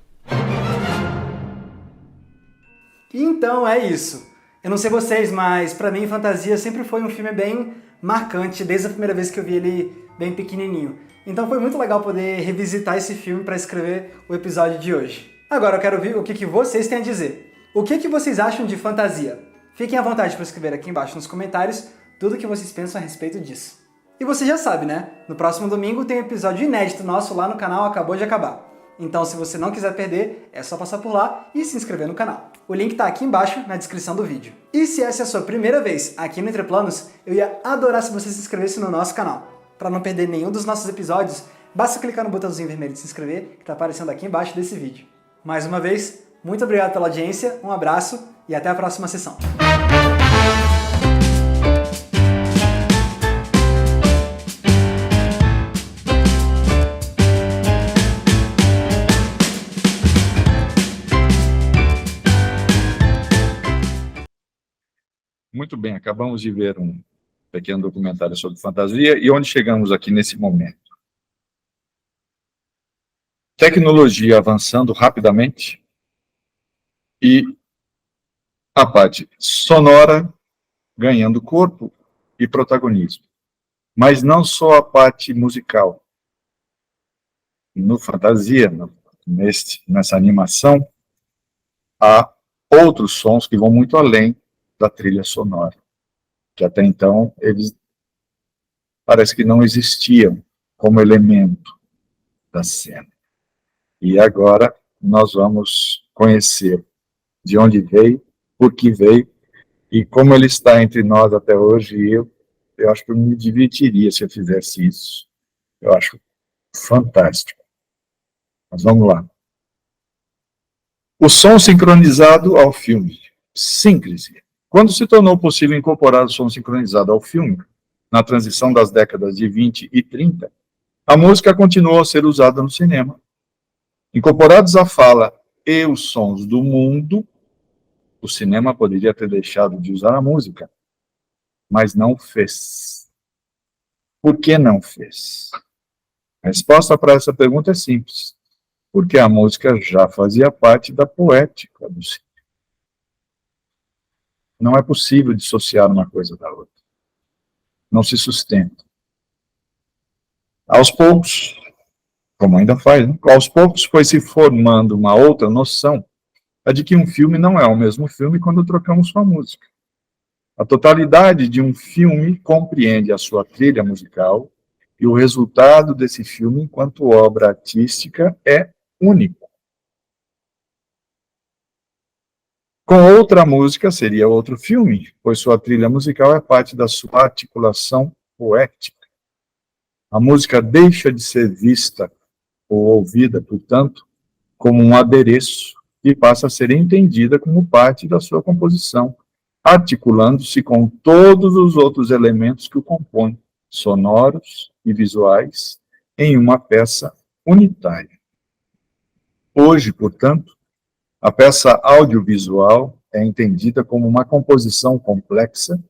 Speaker 5: Então é isso. Eu não sei vocês, mas pra mim Fantasia sempre foi um filme bem marcante, desde a primeira vez que eu vi ele bem pequenininho. Então foi muito legal poder revisitar esse filme para escrever o episódio de hoje. Agora eu quero ver o que vocês têm a dizer. O que vocês acham de Fantasia? Fiquem à vontade para escrever aqui embaixo nos comentários tudo o que vocês pensam a respeito disso. E você já sabe, né? No próximo domingo tem um episódio inédito nosso lá no canal Acabou de Acabar. Então, se você não quiser perder, é só passar por lá e se inscrever no canal. O link tá aqui embaixo na descrição do vídeo. E se essa é a sua primeira vez aqui no Entre Planos, eu ia adorar se você se inscrevesse no nosso canal. Para não perder nenhum dos nossos episódios, basta clicar no botãozinho vermelho de se inscrever, que tá aparecendo aqui embaixo desse vídeo. Mais uma vez, muito obrigado pela audiência, um abraço e até a próxima sessão.
Speaker 2: Muito bem, acabamos de ver um pequeno documentário sobre fantasia e onde chegamos aqui nesse momento. Tecnologia avançando rapidamente e a parte sonora ganhando corpo e protagonismo. Mas não só a parte musical. No fantasia, nessa animação, há outros sons que vão muito além da trilha sonora, que até então eles parece que não existiam como elemento da cena. E agora nós vamos conhecer de onde veio, por que veio, e como ele está entre nós até hoje. Eu acho que eu me divertiria se eu fizesse isso. Eu acho fantástico. Mas vamos lá. O som sincronizado ao filme. Síncrese. Quando se tornou possível incorporar o som sincronizado ao filme, na transição das décadas de 20 e 30, a música continuou a ser usada no cinema. Incorporados à fala e os sons do mundo, o cinema poderia ter deixado de usar a música, mas não fez. Por que não fez? A resposta para essa pergunta é simples. Porque a música já fazia parte da poética do cinema. Não é possível dissociar uma coisa da outra. Não se sustenta. Aos poucos, como ainda faz, né? Aos poucos foi se formando uma outra noção, a de que um filme não é o mesmo filme quando trocamos sua música. A totalidade de um filme compreende a sua trilha musical e o resultado desse filme, enquanto obra artística, é único. Com outra música seria outro filme, pois sua trilha musical é parte da sua articulação poética. A música deixa de ser vista ou ouvida, portanto, como um adereço e passa a ser entendida como parte da sua composição, articulando-se com todos os outros elementos que o compõem, sonoros e visuais, em uma peça unitária. Hoje, portanto, a peça audiovisual é entendida como uma composição complexa,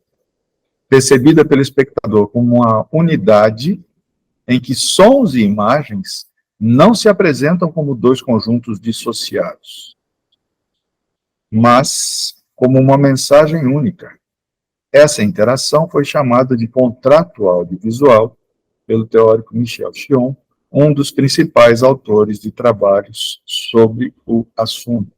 Speaker 2: percebida pelo espectador como uma unidade em que sons e imagens não se apresentam como dois conjuntos dissociados, mas como uma mensagem única. Essa interação foi chamada de contrato audiovisual pelo teórico Michel Chion, um dos principais autores de trabalhos sobre o assunto.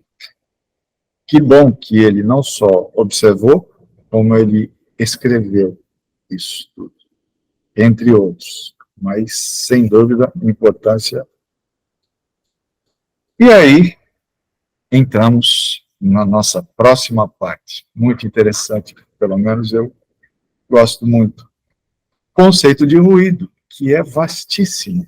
Speaker 2: Que bom que ele não só observou, como ele escreveu isso tudo, entre outros, mas, sem dúvida, importância. E aí, entramos na nossa próxima parte, muito interessante, pelo menos eu gosto muito. Conceito de ruído, que é vastíssimo.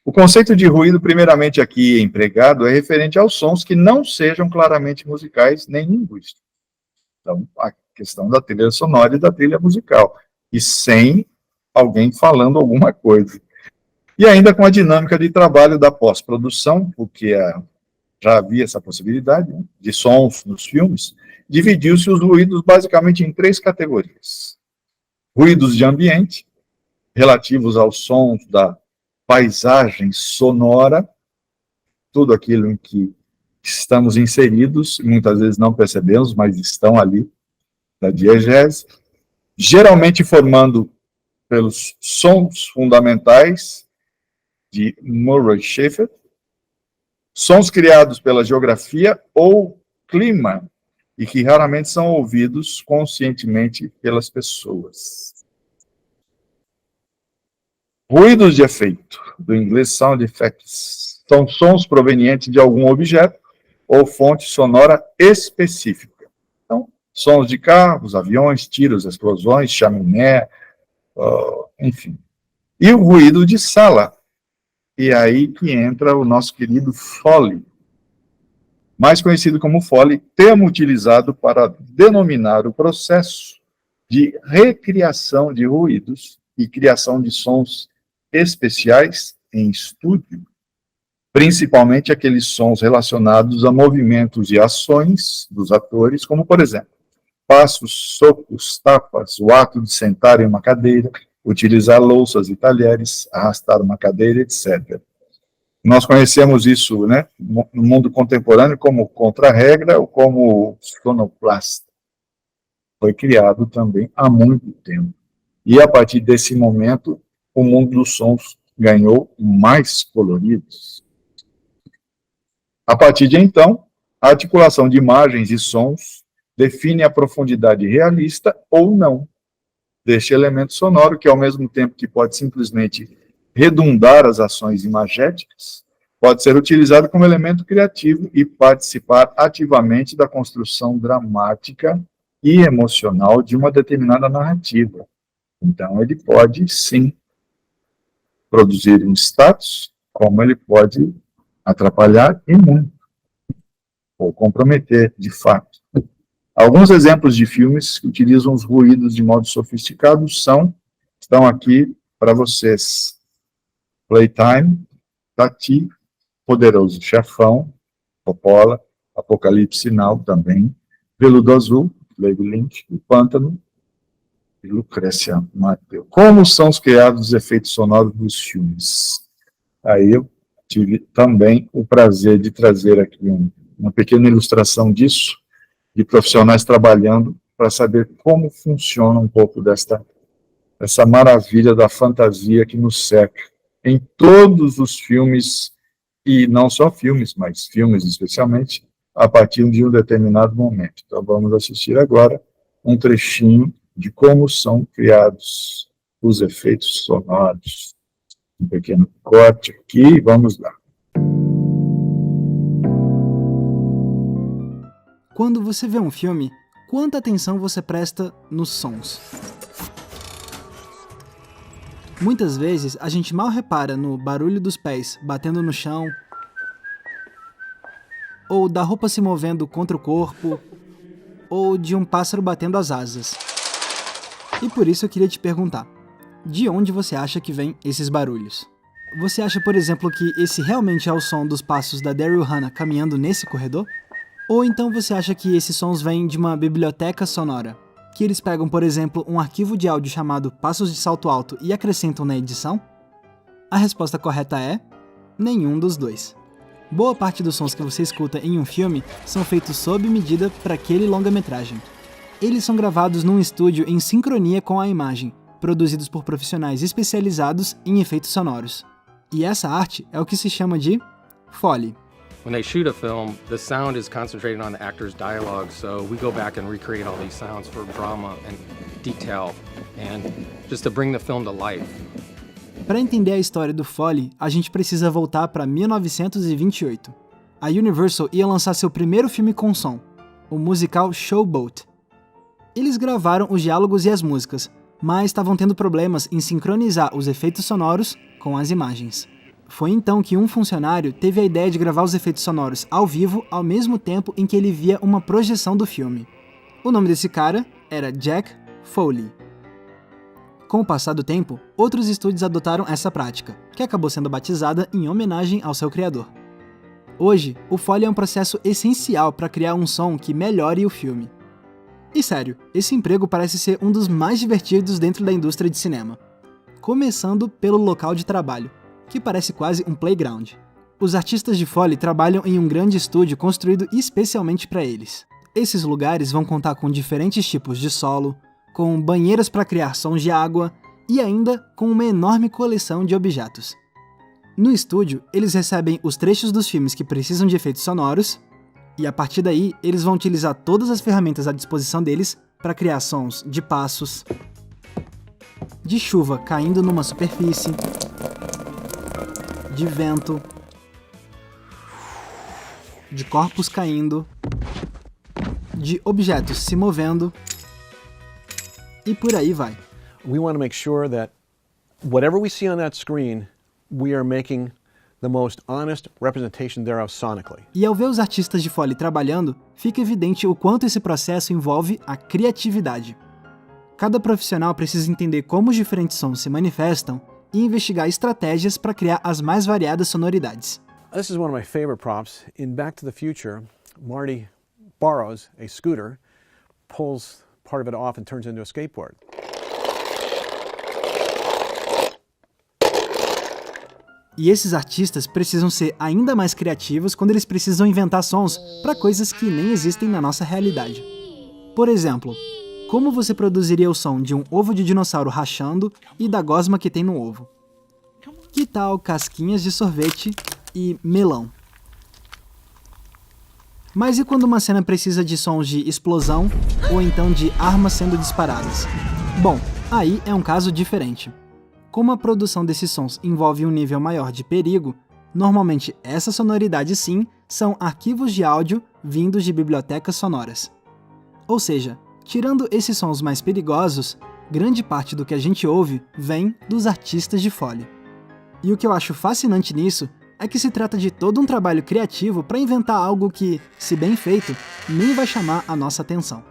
Speaker 2: O conceito de ruído, primeiramente aqui empregado, é referente aos sons que não sejam claramente musicais nem linguísticos. Então, a questão da trilha sonora e da trilha musical, e sem alguém falando alguma coisa. E ainda com a dinâmica de trabalho da pós-produção, porque já havia essa possibilidade, né, de sons nos filmes, dividiu-se os ruídos basicamente em 3 categorias. Ruídos de ambiente, relativos aos sons da paisagem sonora, tudo aquilo em que estamos inseridos, muitas vezes não percebemos, mas estão ali, da diegese, geralmente formando pelos sons fundamentais de Murray Schafer, sons criados pela geografia ou clima, e que raramente são ouvidos conscientemente pelas pessoas. Ruídos de efeito, do inglês sound effects, São sons provenientes de algum objeto ou fonte sonora específica. Então, sons de carros, aviões, tiros, explosões, chaminé, enfim. E o ruído de sala. E aí que entra o nosso querido Foley, mais conhecido como Foley, termo utilizado para denominar o processo de recriação de ruídos e criação de sons especiais em estúdio, principalmente aqueles sons relacionados a movimentos e ações dos atores, como, por exemplo, passos, socos, tapas, o ato de sentar em uma cadeira, utilizar louças e talheres, arrastar uma cadeira, etc. Nós conhecemos isso, né, no mundo contemporâneo como contra-regra ou como sonoplasta. Foi criado também há muito tempo. E a partir desse momento, o mundo dos sons ganhou mais coloridos. A partir de então, a articulação de imagens e sons define a profundidade realista ou não deste elemento sonoro, que ao mesmo tempo que pode simplesmente redundar as ações imagéticas, pode ser utilizado como elemento criativo e participar ativamente da construção dramática e emocional de uma determinada narrativa. Então, ele pode, sim, produzir um status, como ele pode atrapalhar e muito, ou comprometer, de fato. Alguns exemplos de filmes que utilizam os ruídos de modo sofisticado estão aqui para vocês. Playtime, Tati, Poderoso Chefão, Coppola, Apocalipse Sinal também, Veludo Azul, David Lynch, O Pântano e Lucrécia Mateu. Como são os criados os efeitos sonoros dos filmes? Aí eu tive também o prazer de trazer aqui uma pequena ilustração disso, de profissionais trabalhando para saber como funciona um pouco dessa maravilha da fantasia que nos cerca em todos os filmes, e não só filmes, mas filmes especialmente, a partir de um determinado momento. Então vamos assistir agora um trechinho de como são criados os efeitos sonoros. Um pequeno corte aqui, vamos lá.
Speaker 5: Quando você vê um filme, quanta atenção você presta nos sons? Muitas vezes a gente mal repara no barulho dos pés batendo no chão, ou da roupa se movendo contra o corpo, ou de um pássaro batendo as asas. E por isso eu queria te perguntar, de onde você acha que vem esses barulhos? Você acha, por exemplo, que esse realmente é o som dos passos da Daryl Hannah caminhando nesse corredor? Ou então você acha que esses sons vêm de uma biblioteca sonora? Que eles pegam, por exemplo, um arquivo de áudio chamado Passos de Salto Alto e acrescentam na edição? A resposta correta é nenhum dos dois. Boa parte dos sons que você escuta em um filme são feitos sob medida para aquele longa-metragem. Eles são gravados num estúdio em sincronia com a imagem, produzidos por profissionais especializados em efeitos sonoros. E essa arte é o que se chama de Foley.
Speaker 9: When they shoot a film, the sound is concentrated on the actor's dialogue, so we go back and recreate all these sounds for drama and detail, and just to bring the film to life.
Speaker 5: Para entender a história do Foley, a gente precisa voltar para 1928. A Universal ia lançar seu primeiro filme com som, o musical Showboat. Eles gravaram os diálogos e as músicas, mas estavam tendo problemas em sincronizar os efeitos sonoros com as imagens. Foi então que um funcionário teve a ideia de gravar os efeitos sonoros ao vivo ao mesmo tempo em que ele via uma projeção do filme. O nome desse cara era Jack Foley. Com o passar do tempo, outros estúdios adotaram essa prática, que acabou sendo batizada em homenagem ao seu criador. Hoje, o Foley é um processo essencial para criar um som que melhore o filme. E sério, esse emprego parece ser um dos mais divertidos dentro da indústria de cinema. Começando pelo local de trabalho, que parece quase um playground. Os artistas de Foley trabalham em um grande estúdio construído especialmente para eles. Esses lugares vão contar com diferentes tipos de solo, com banheiras para criar sons de água e ainda com uma enorme coleção de objetos. No estúdio, eles recebem os trechos dos filmes que precisam de efeitos sonoros e a partir daí eles vão utilizar todas as ferramentas à disposição deles para criar sons de passos, de chuva caindo numa superfície, de vento, de corpos caindo, de objetos se movendo, e por aí vai.
Speaker 10: We want to make sure that whatever we see on that screen, we are making the most honest representation thereof sonically.
Speaker 5: E ao ver os artistas de Foley trabalhando, fica evidente o quanto esse processo envolve a criatividade. Cada profissional precisa entender como os diferentes sons se manifestam e investigar estratégias para criar as mais variadas sonoridades.
Speaker 10: This is one of my favorite props. In Back to the Future, Marty borrows a scooter, pulls part of it off and turns it into a skateboard.
Speaker 5: E esses artistas precisam ser ainda mais criativos quando eles precisam inventar sons para coisas que nem existem na nossa realidade. Por exemplo, como você produziria o som de um ovo de dinossauro rachando e da gosma que tem no ovo? Que tal casquinhas de sorvete e melão? Mas e quando uma cena precisa de sons de explosão ou então de armas sendo disparadas? Bom, aí é um caso diferente. Como a produção desses sons envolve um nível maior de perigo, normalmente essas sonoridades sim são arquivos de áudio vindos de bibliotecas sonoras. Ou seja, tirando esses sons mais perigosos, grande parte do que a gente ouve vem dos artistas de Foley. E o que eu acho fascinante nisso é que se trata de todo um trabalho criativo para inventar algo que, se bem feito, nem vai chamar a nossa atenção.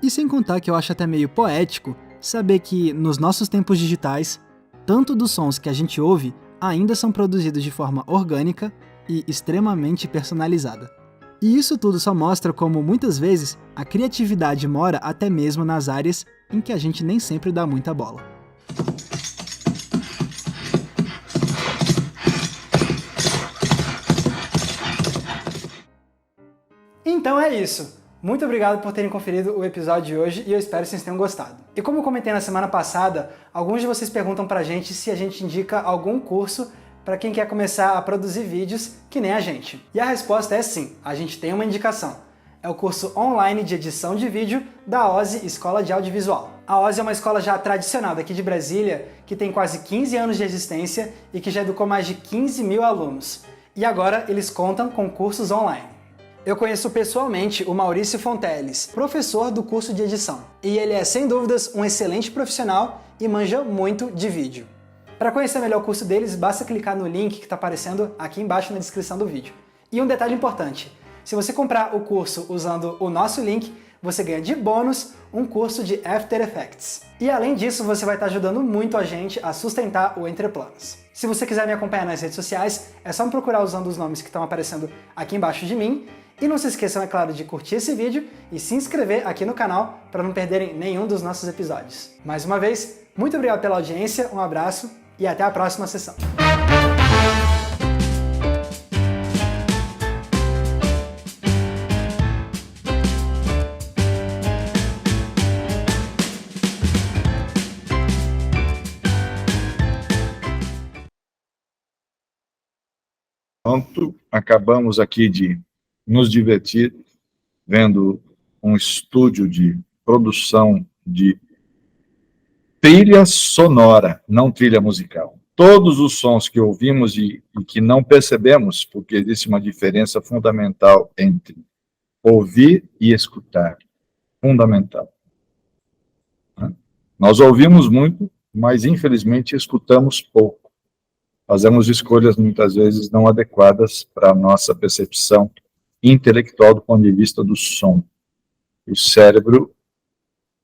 Speaker 5: E sem contar que eu acho até meio poético saber que, nos nossos tempos digitais, tanto dos sons que a gente ouve ainda são produzidos de forma orgânica e extremamente personalizada. E isso tudo só mostra como, muitas vezes, a criatividade mora até mesmo nas áreas em que a gente nem sempre dá muita bola. Então é isso. Muito obrigado por terem conferido o episódio de hoje e eu espero que vocês tenham gostado. E como eu comentei na semana passada, alguns de vocês perguntam pra gente se a gente indica algum curso para quem quer começar a produzir vídeos que nem a gente. E a resposta é sim, a gente tem uma indicação. É o curso online de edição de vídeo da OSE Escola de Audiovisual. A OSE é uma escola já tradicional daqui de Brasília, que tem quase 15 anos de existência e que já educou mais de 15 mil alunos. E agora eles contam com cursos online. Eu conheço pessoalmente o Maurício Fonteles, professor do curso de edição. E ele é, sem dúvidas, um excelente profissional e manja muito de vídeo. Para conhecer melhor o curso deles, basta clicar no link que está aparecendo aqui embaixo na descrição do vídeo. E um detalhe importante, se você comprar o curso usando o nosso link, você ganha de bônus um curso de After Effects. E além disso, você vai estar ajudando muito a gente a sustentar o Entre Planos. Se você quiser me acompanhar nas redes sociais, é só me procurar usando os nomes que estão aparecendo aqui embaixo de mim. E não se esqueçam, é claro, de curtir esse vídeo e se inscrever aqui no canal para não perderem nenhum dos nossos episódios. Mais uma vez, muito obrigado pela audiência, um abraço e até a próxima sessão.
Speaker 2: Pronto, acabamos aqui de nos divertir vendo um estúdio de produção de trilha sonora, não trilha musical. Todos os sons que ouvimos e que não percebemos, porque existe uma diferença fundamental entre ouvir e escutar. Fundamental. Nós ouvimos muito, mas infelizmente escutamos pouco. Fazemos escolhas muitas vezes não adequadas para a nossa percepção intelectual do ponto de vista do som. O cérebro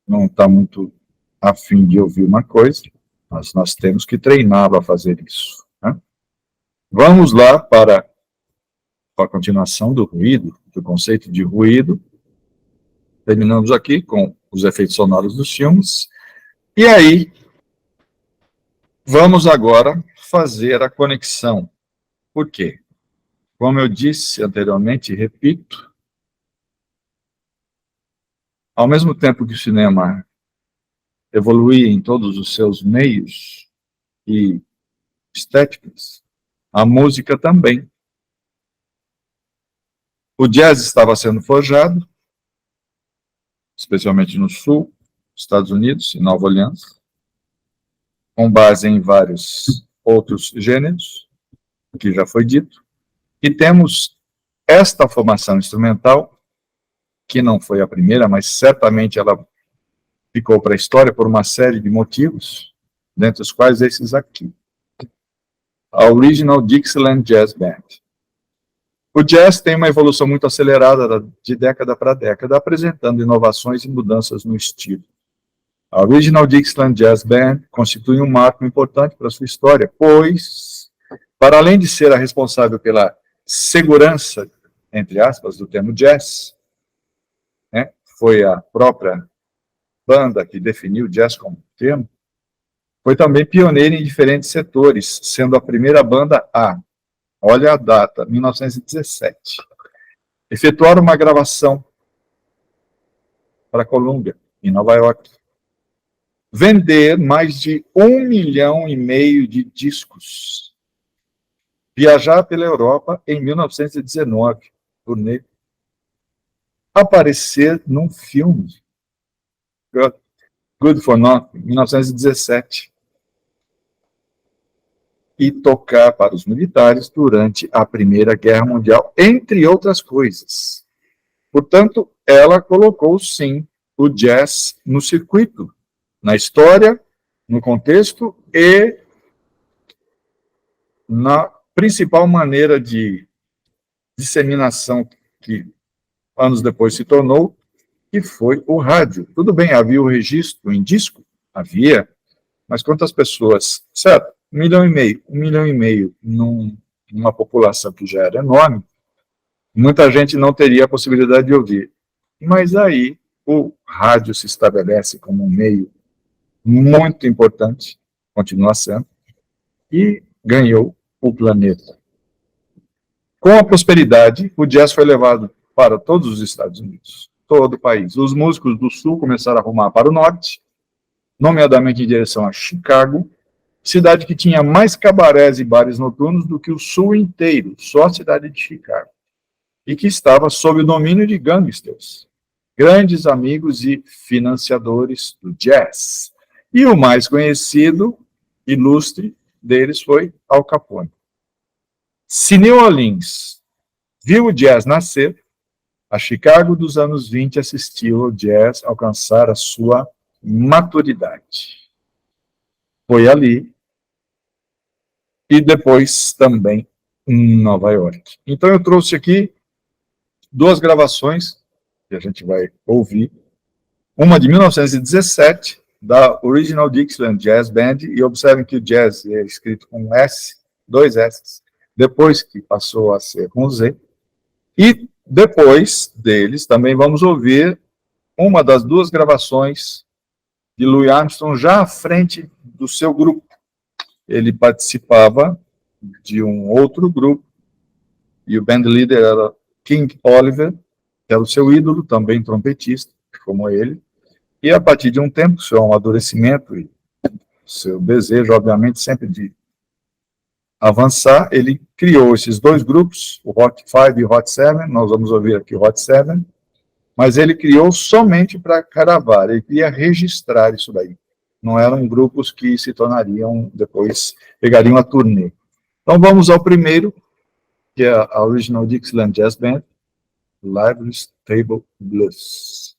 Speaker 2: não está muito afim de ouvir uma coisa, mas nós temos que treiná-lo a fazer isso. Né? Vamos lá para a continuação do ruído, do conceito de ruído. Terminamos aqui com os efeitos sonoros dos filmes. E aí, vamos agora fazer a conexão. Por quê? Como eu disse anteriormente, e repito, ao mesmo tempo que o cinema evoluía em todos os seus meios e estéticas, a música também. O jazz estava sendo forjado, especialmente no sul, Estados Unidos, em Nova Orleans, com base em vários outros gêneros, que já foi dito. E temos esta formação instrumental, que não foi a primeira, mas certamente ela ficou para a história por uma série de motivos, dentre os quais esses aqui. A Original Dixieland Jazz Band. O jazz tem uma evolução muito acelerada de década para década, apresentando inovações e mudanças no estilo. A Original Dixieland Jazz Band constitui um marco importante para sua história, pois, para além de ser a responsável pela segurança, entre aspas, do termo jazz, né, foi a própria banda que definiu o jazz como termo, foi também pioneira em diferentes setores, sendo a primeira banda a, olha a data, 1917, efetuar uma gravação para a Columbia, em Nova York, vender mais de 1,5 milhão de discos, viajar pela Europa em 1919, turnê, aparecer num filme, Good for Nothing, 1917, e tocar para os militares durante a Primeira Guerra Mundial, entre outras coisas. Portanto, ela colocou, sim, o jazz no circuito, na história, no contexto e na principal maneira de disseminação que anos depois se tornou, que foi o rádio. Tudo bem, havia o registro em disco? Havia, mas quantas pessoas? Certo, 1,5 milhão numa população que já era enorme, muita gente não teria a possibilidade de ouvir. Mas aí o rádio se estabelece como um meio muito importante, continua sendo, e ganhou o planeta. Com a prosperidade, o jazz foi levado para todos os Estados Unidos, todo o país. Os músicos do Sul começaram a rumar para o Norte, nomeadamente em direção a Chicago, cidade que tinha mais cabarés e bares noturnos do que o Sul inteiro, só a cidade de Chicago, e que estava sob o domínio de gangsters, grandes amigos e financiadores do jazz. E o mais conhecido, ilustre deles foi Al Capone. Se New Orleans viu o jazz nascer, a Chicago dos anos 20 assistiu ao jazz alcançar a sua maturidade. Foi ali, e depois também em Nova York. Então eu trouxe aqui 2 gravações, que a gente vai ouvir, uma de 1917, da Original Dixieland Jazz Band, e observem que o jazz é escrito com S, 2 S, depois que passou a ser com Z, e depois deles também vamos ouvir uma das 2 gravações de Louis Armstrong já à frente do seu grupo. Ele participava de um outro grupo, e o band leader era King Oliver, que era o seu ídolo, também trompetista, como ele, e a partir de um tempo, seu amadurecimento e seu desejo, obviamente, sempre de avançar, ele criou esses 2 grupos, o Hot 5 e o Hot 7, nós vamos ouvir aqui o Hot 7, mas ele criou somente para gravar, ele queria registrar isso daí. Não eram grupos que se tornariam, depois, pegariam a turnê. Então vamos ao primeiro, que é a Original Dixieland Jazz Band, Library's Table Blues.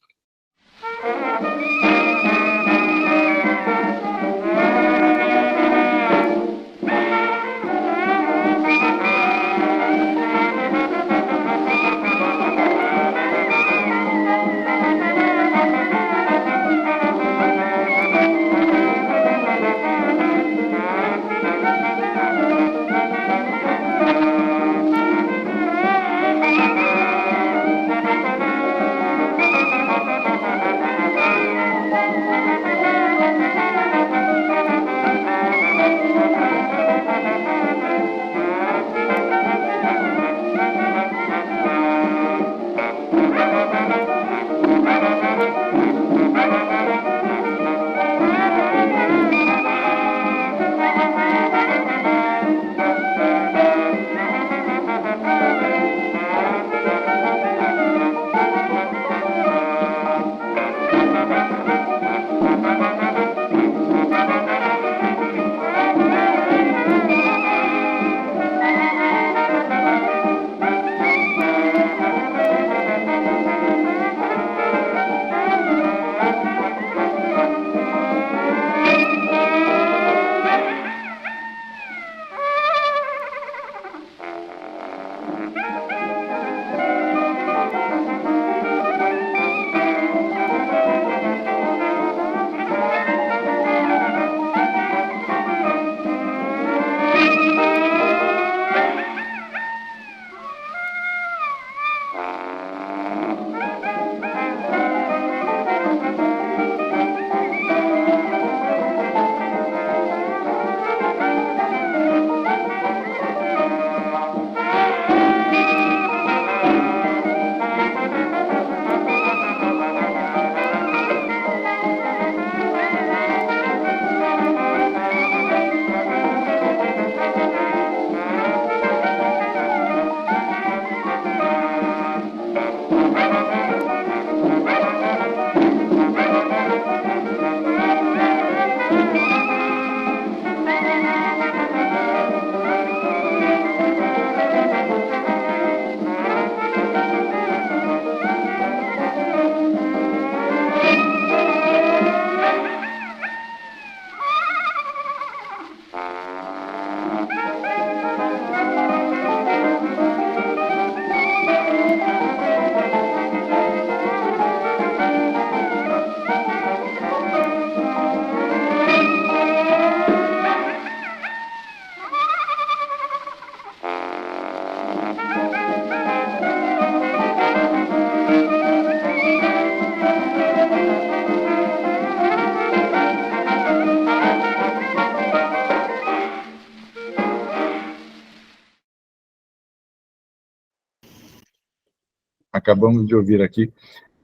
Speaker 2: acabamos de ouvir aqui,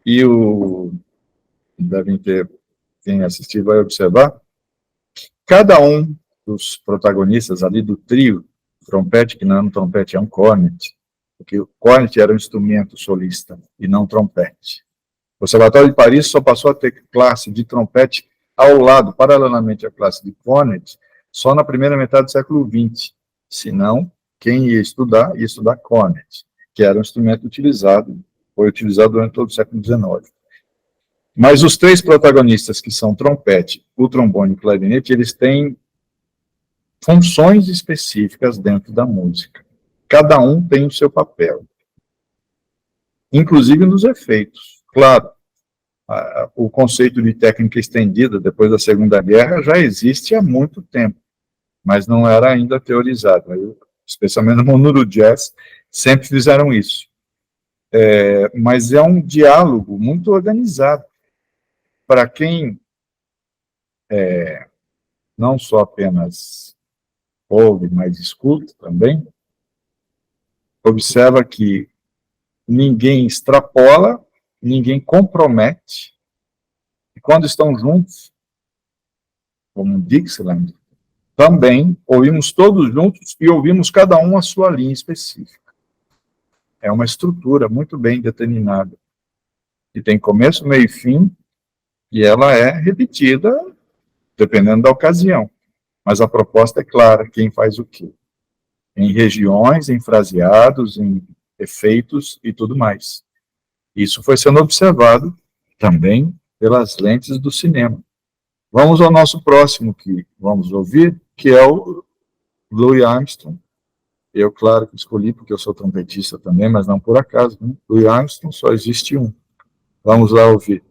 Speaker 2: e devem ter, quem assistir vai observar, cada um dos protagonistas ali do trio, trompete, que não é um trompete, é um cornet, porque o cornet era um instrumento solista e não trompete. O Conservatório de Paris só passou a ter classe de trompete ao lado, paralelamente à classe de cornet, só na primeira metade do século XX. Senão, quem ia estudar cornet, que era um instrumento utilizado, foi utilizado durante todo o século XIX. Mas os três protagonistas, que são trompete, o trombone e o clarinete, eles têm funções específicas dentro da música. Cada um tem o seu papel, inclusive nos efeitos. Claro, o conceito de técnica estendida depois da Segunda Guerra já existe há muito tempo, mas não era ainda teorizado. Especialmente no mundo do jazz, sempre fizeram isso. Mas é um diálogo muito organizado. Para quem não só apenas ouve, mas escuta também, observa que ninguém extrapola, ninguém compromete, e quando estão juntos, como um Dixieland, também ouvimos todos juntos e ouvimos cada um a sua linha específica. É uma estrutura muito bem determinada, que tem começo, meio e fim, e ela é repetida dependendo da ocasião. Mas a proposta é clara, quem faz o quê. Em regiões, em fraseados, em efeitos e tudo mais. Isso foi sendo observado também pelas lentes do cinema. Vamos ao nosso próximo que vamos ouvir, que é o Louis Armstrong. Eu, claro, que escolhi, porque eu sou trompetista também, mas não por acaso. Né? Louis Armstrong só existe um. Vamos lá ouvir.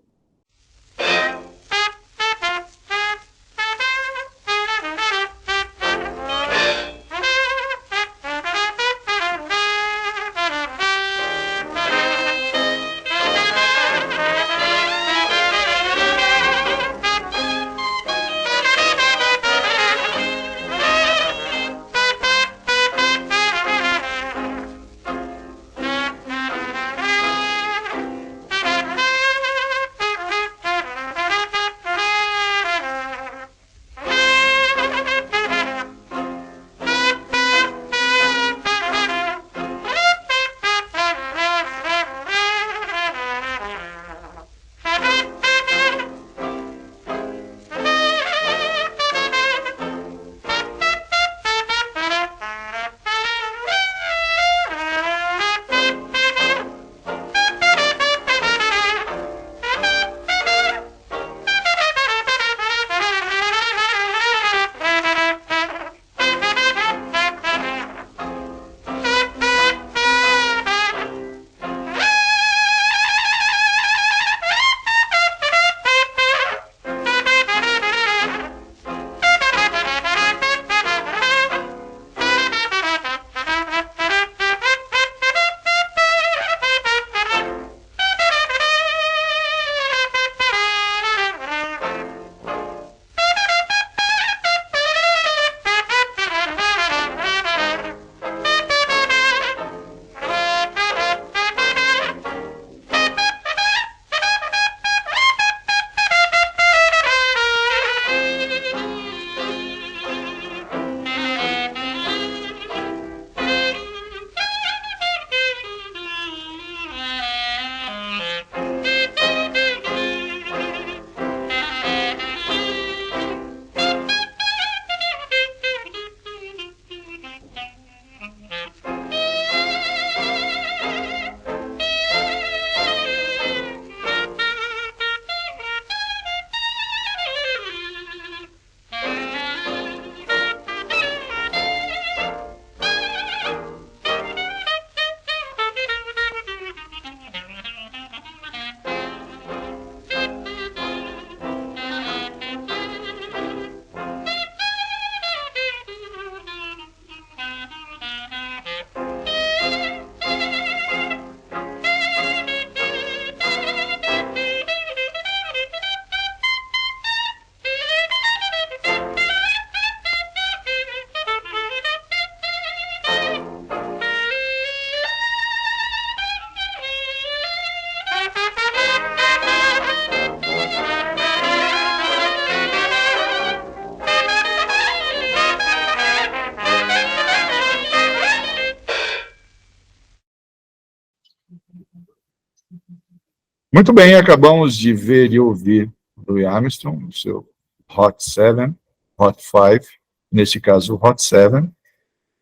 Speaker 2: Muito bem, acabamos de ver e ouvir Louis Armstrong, no seu Hot 7, Hot 5, neste caso Hot 7,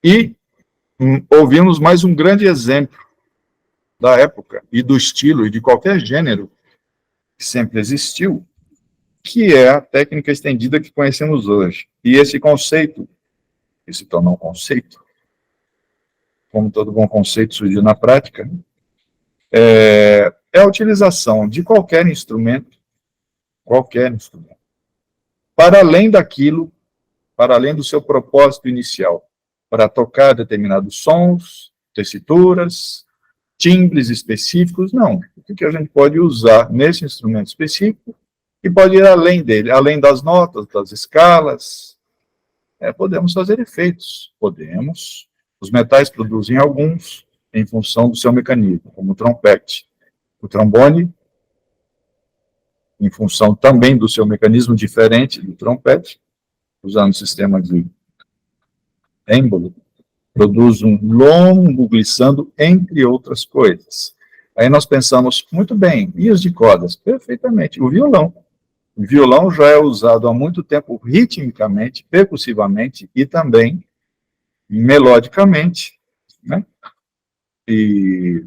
Speaker 2: e ouvimos mais um grande exemplo da época e do estilo e de qualquer gênero que sempre existiu, que é a técnica estendida que conhecemos hoje. E esse conceito, que se tornou um conceito, como todo bom conceito surgiu na prática, é a utilização de qualquer instrumento, para além daquilo, para além do seu propósito inicial, para tocar determinados sons, tessituras, timbres específicos, não. O que a gente pode usar nesse instrumento específico e pode ir além dele, além das notas, das escalas. Podemos fazer efeitos, podemos. Os metais produzem alguns em função do seu mecanismo, como o trompete. O trombone, em função também do seu mecanismo diferente do trompete, usando o sistema de êmbolo, produz um longo glissando, entre outras coisas. Aí nós pensamos, muito bem, e os de cordas? Perfeitamente. O violão. O violão já é usado há muito tempo ritmicamente, percussivamente e também melodicamente, né? E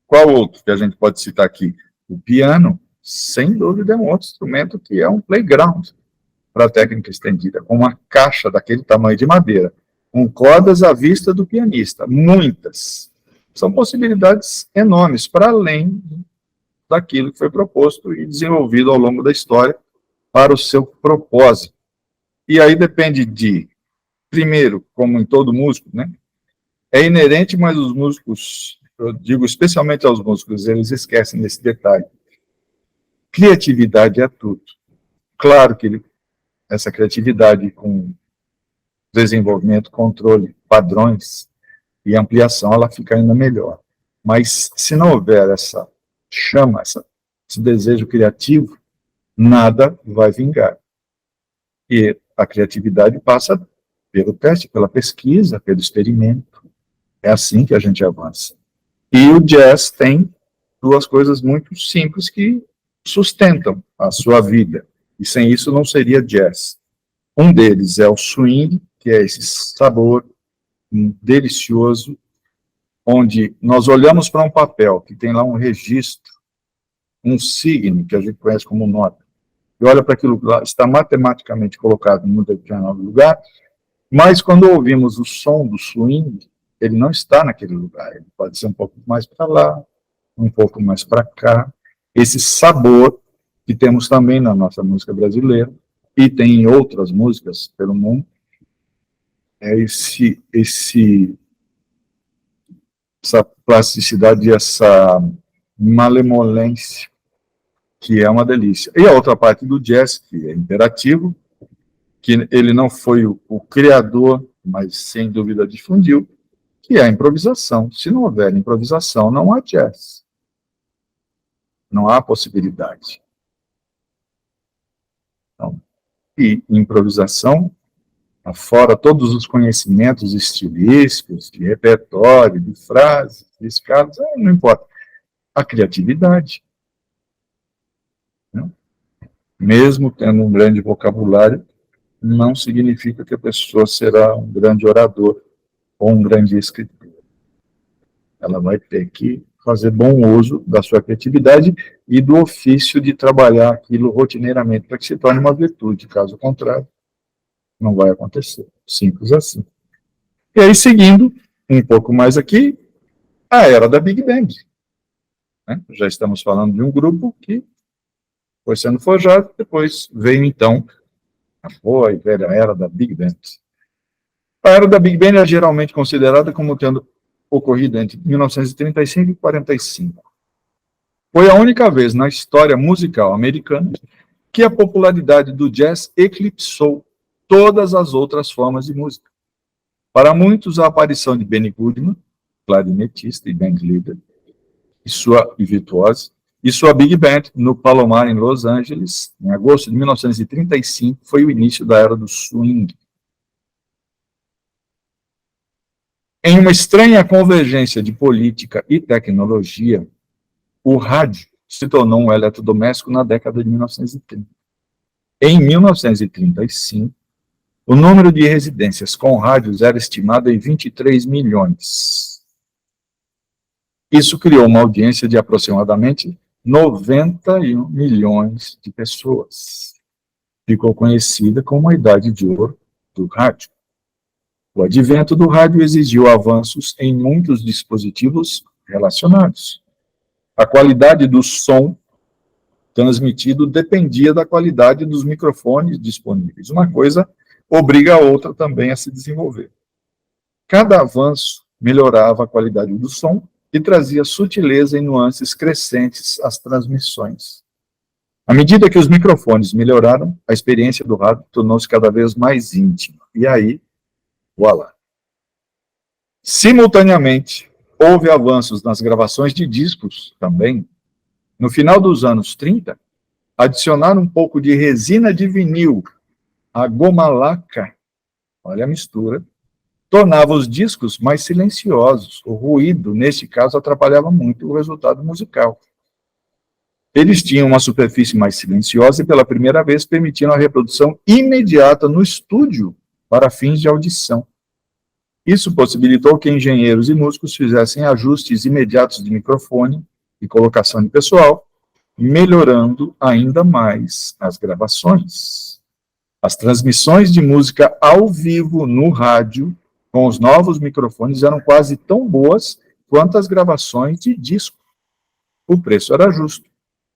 Speaker 2: qual outro que a gente pode citar aqui? O piano, sem dúvida, é um outro instrumento que é um playground para a técnica estendida, com uma caixa daquele tamanho de madeira, com cordas à vista do pianista, muitas. São possibilidades enormes, para além daquilo que foi proposto e desenvolvido ao longo da história para o seu propósito. E aí depende de, primeiro, como em todo músico, né? É inerente, mas os músicos, eu digo especialmente aos músicos, eles esquecem desse detalhe. Criatividade é tudo. Claro que essa criatividade com desenvolvimento, controle, padrões e ampliação, ela fica ainda melhor. Mas se não houver essa chama, esse desejo criativo, nada vai vingar. E a criatividade passa pelo teste, pela pesquisa, pelo experimento. É assim que a gente avança. E o jazz tem duas coisas muito simples que sustentam a sua vida. E sem isso não seria jazz. Um deles é o swing, que é esse sabor delicioso, onde nós olhamos para um papel que tem lá um registro, um signo, que a gente conhece como nota, e olha para aquilo que lá está matematicamente colocado em um determinado lugar, mas quando ouvimos o som do swing, ele não está naquele lugar, ele pode ser um pouco mais para lá, um pouco mais para cá. Esse sabor que temos também na nossa música brasileira, e tem em outras músicas pelo mundo, é essa plasticidade, essa malemolência, que é uma delícia. E a outra parte do jazz, que é imperativo, que ele não foi o criador, mas sem dúvida difundiu, que é a improvisação. Se não houver improvisação, não há jazz. Não há possibilidade. Então, e improvisação, afora todos os conhecimentos estilísticos, de repertório, de frases, de escalas, não importa. A criatividade. Né? Mesmo tendo um grande vocabulário, não significa que a pessoa será um grande orador ou um grande escritor. Ela vai ter que fazer bom uso da sua criatividade e do ofício de trabalhar aquilo rotineiramente para que se torne uma virtude. Caso contrário, não vai acontecer. Simples assim. E aí, seguindo um pouco mais aqui, a era da Big Band. Né? Já estamos falando de um grupo que foi sendo forjado, depois veio, então, a boa e velha era da Big Band. A era da Big Band é geralmente considerada como tendo ocorrido entre 1935 e 1945. Foi a única vez na história musical americana que a popularidade do jazz eclipsou todas as outras formas de música. Para muitos, a aparição de Benny Goodman, clarinetista e bandleader, e virtuose, e sua Big Band no Palomar, em Los Angeles, em agosto de 1935, foi o início da era do swing. Em uma estranha convergência de política e tecnologia, o rádio se tornou um eletrodoméstico na década de 1930. Em 1935, o número de residências com rádios era estimado em 23 milhões. Isso criou uma audiência de aproximadamente 91 milhões de pessoas. Ficou conhecida como a Idade de Ouro do rádio. O advento do rádio exigiu avanços em muitos dispositivos relacionados. A qualidade do som transmitido dependia da qualidade dos microfones disponíveis. Uma coisa obriga a outra também a se desenvolver. Cada avanço melhorava a qualidade do som e trazia sutileza e nuances crescentes às transmissões. À medida que os microfones melhoraram, a experiência do rádio tornou-se cada vez mais íntima. E aí, voilá. Simultaneamente, houve avanços nas gravações de discos também. No final dos anos 30, adicionar um pouco de resina de vinil, a goma laca, olha a mistura, tornava os discos mais silenciosos. O ruído, neste caso, atrapalhava muito o resultado musical. Eles tinham uma superfície mais silenciosa e, pela primeira vez, permitiam a reprodução imediata no estúdio para fins de audição. Isso possibilitou que engenheiros e músicos fizessem ajustes imediatos de microfone e colocação de pessoal, melhorando ainda mais as gravações. As transmissões de música ao vivo no rádio, com os novos microfones, eram quase tão boas quanto as gravações de disco. O preço era justo,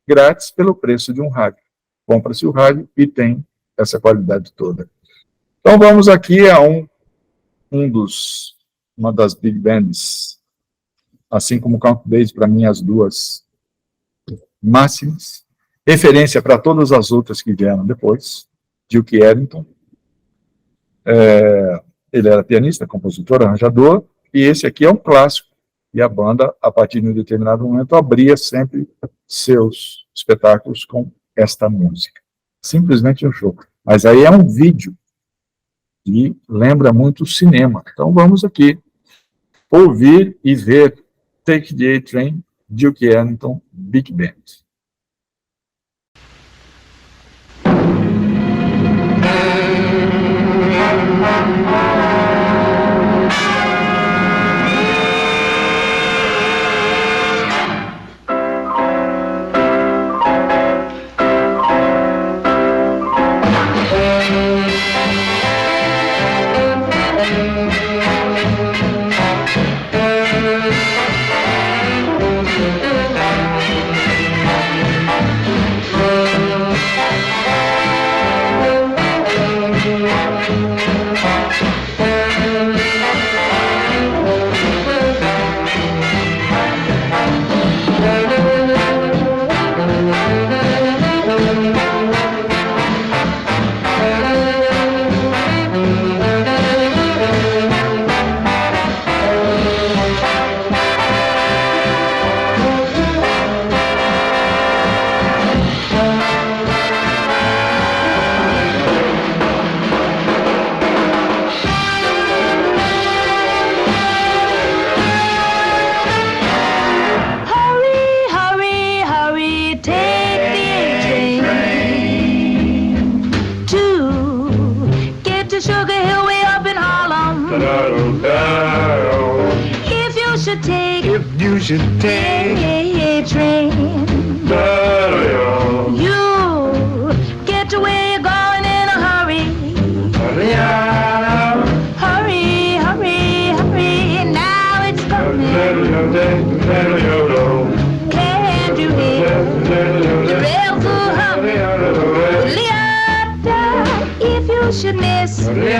Speaker 2: grátis pelo preço de um rádio. Compra-se o rádio e tem essa qualidade toda. Então vamos aqui a uma das big bands, assim como o Count Basie, para mim, as duas máximas, referência para todas as outras que vieram depois. Duke Ellington, ele era pianista, compositor, arranjador, e esse aqui é um clássico, e a banda, a partir de um determinado momento, abria sempre seus espetáculos com esta música. Simplesmente um show. Mas aí é um vídeo, e lembra muito o cinema. Então vamos aqui ouvir e ver Take the A-Train, Duke Ellington, Big Band.
Speaker 4: should take a train. You get to where you're going in a hurry. Hurry, hurry, hurry. Now it's coming. Can't you hear the rails will hum? Leota, if you should miss the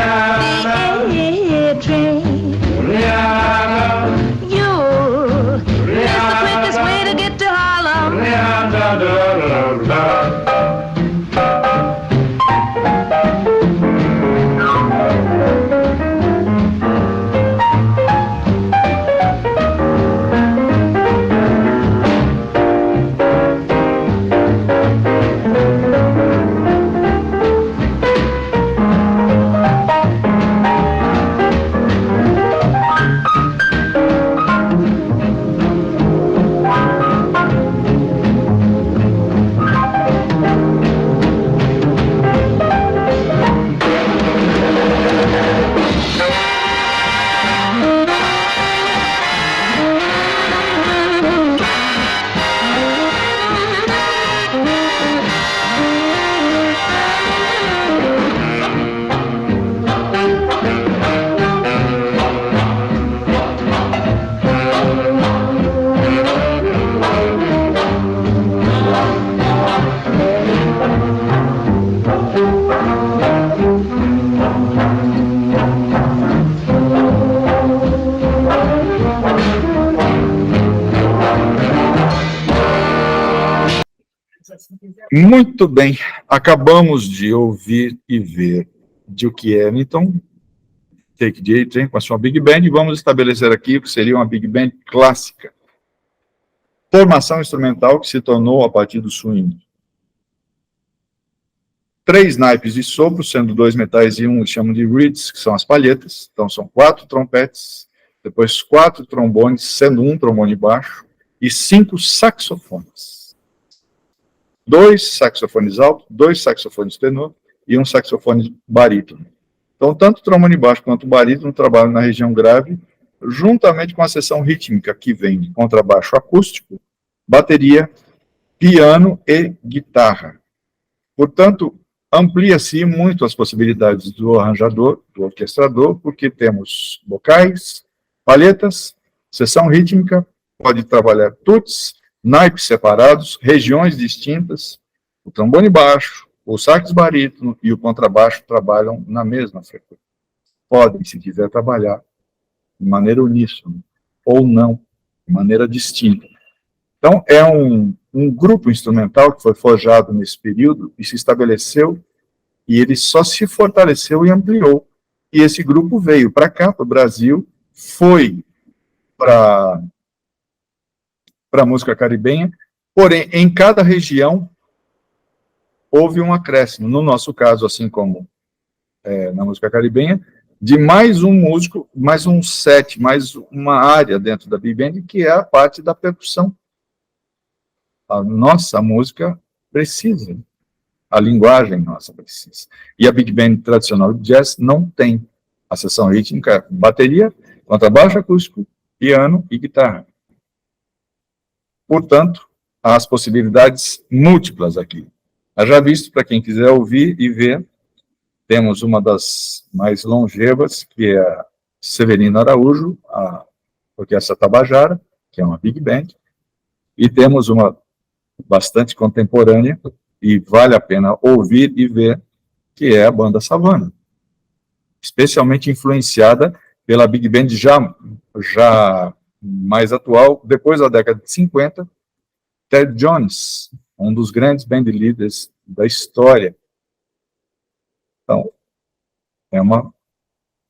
Speaker 4: A train, you'll miss the quickest way to get to Harlem.
Speaker 2: Muito bem, acabamos de ouvir e ver Duke Ellington, Take the A-Train, com a sua Big Band, e vamos estabelecer aqui o que seria uma Big Band clássica. Formação instrumental que se tornou a partir do swing. 3 naipes de sopro, sendo 2 metais e 1, eles chamam de reeds, que são as palhetas. Então, são 4 trompetes, depois 4 trombones, sendo 1 trombone baixo, e 5 saxofones. 2 saxofones altos, 2 saxofones tenor e 1 saxofone barítono. Então, tanto o trombone baixo quanto o barítono trabalham na região grave, juntamente com a seção rítmica, que vem de contrabaixo acústico, bateria, piano e guitarra. Portanto, amplia-se muito as possibilidades do arranjador, do orquestrador, porque temos vocais, palhetas, seção rítmica, pode trabalhar tuts, naipes separados, regiões distintas, o trombone baixo, o sax barítono e o contrabaixo trabalham na mesma frequência. Podem, se quiser, trabalhar de maneira uníssona, ou não, de maneira distinta. Então, é um grupo instrumental que foi forjado nesse período e se estabeleceu, e ele só se fortaleceu e ampliou. E esse grupo veio para cá, para o Brasil, foi para a música caribenha, porém, em cada região, houve um acréscimo. No nosso caso, assim como na música caribenha, de mais um músico, mais um set, mais uma área dentro da Big Band, que é a parte da percussão. A nossa música precisa, a linguagem nossa precisa. E a Big Band tradicional de jazz não tem a seção rítmica, bateria, contrabaixo acústico, piano e guitarra. Portanto, há as possibilidades múltiplas aqui. Já visto, para quem quiser ouvir e ver, temos uma das mais longevas, que é a Severino Araújo, a Orquestra Tabajara, que é uma Big Band, e temos uma bastante contemporânea, e vale a pena ouvir e ver, que é a Banda Savana, especialmente influenciada pela Big Band já mais atual, depois da década de 50, Ted Jones, um dos grandes band leaders da história. Então, é uma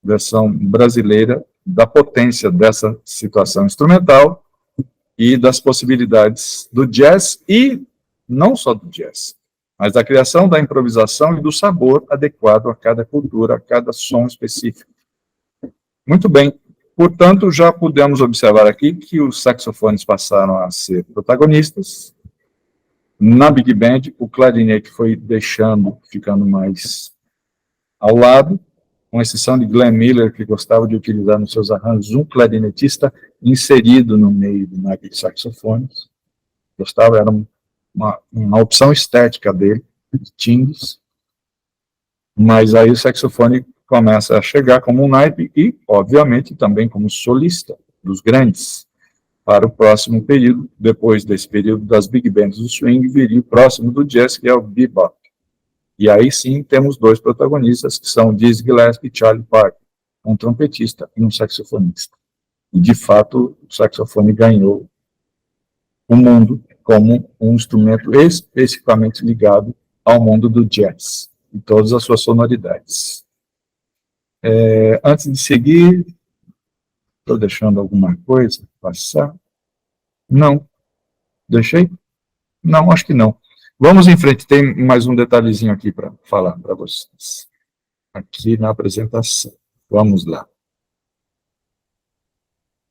Speaker 2: versão brasileira da potência dessa situação instrumental e das possibilidades do jazz, e não só do jazz, mas da criação da improvisação e do sabor adequado a cada cultura, a cada som específico. Muito bem. Portanto, já pudemos observar aqui que os saxofones passaram a ser protagonistas. Na Big Band, o clarinete foi ficando mais ao lado, com exceção de Glenn Miller, que gostava de utilizar nos seus arranjos um clarinetista inserido no meio do naipe de saxofones. Gostava, era uma opção estética dele, de timbres. Mas aí o saxofone começa a chegar como um naipe e, obviamente, também como solista dos grandes. Para o próximo período, depois desse período das Big Bands do swing, viria o próximo do jazz, que é o bebop. E aí sim temos 2 protagonistas, que são Dizzy Gillespie e Charlie Parker, um trompetista e um saxofonista. E, de fato, o saxofone ganhou o mundo como um instrumento especificamente ligado ao mundo do jazz, e todas as suas sonoridades. Antes de seguir, estou deixando alguma coisa passar? Não. Deixei? Não, acho que não. Vamos em frente, tem mais um detalhezinho aqui para falar para vocês. Aqui na apresentação. Vamos lá.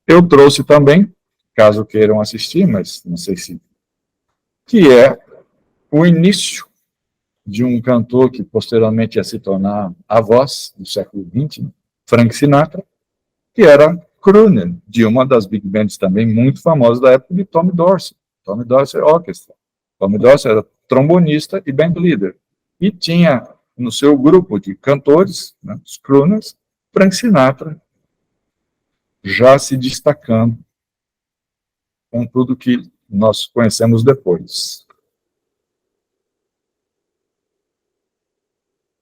Speaker 2: Eu trouxe também, caso queiram assistir, mas não sei se... que é o início de um cantor que posteriormente ia se tornar a voz do século XX, Frank Sinatra, que era crooner de uma das big bands também muito famosas da época, de Tommy Dorsey. Tommy Dorsey Orchestra. Tommy Dorsey era trombonista e band leader. E tinha no seu grupo de cantores, né, os crooners, Frank Sinatra, já se destacando com tudo que nós conhecemos depois.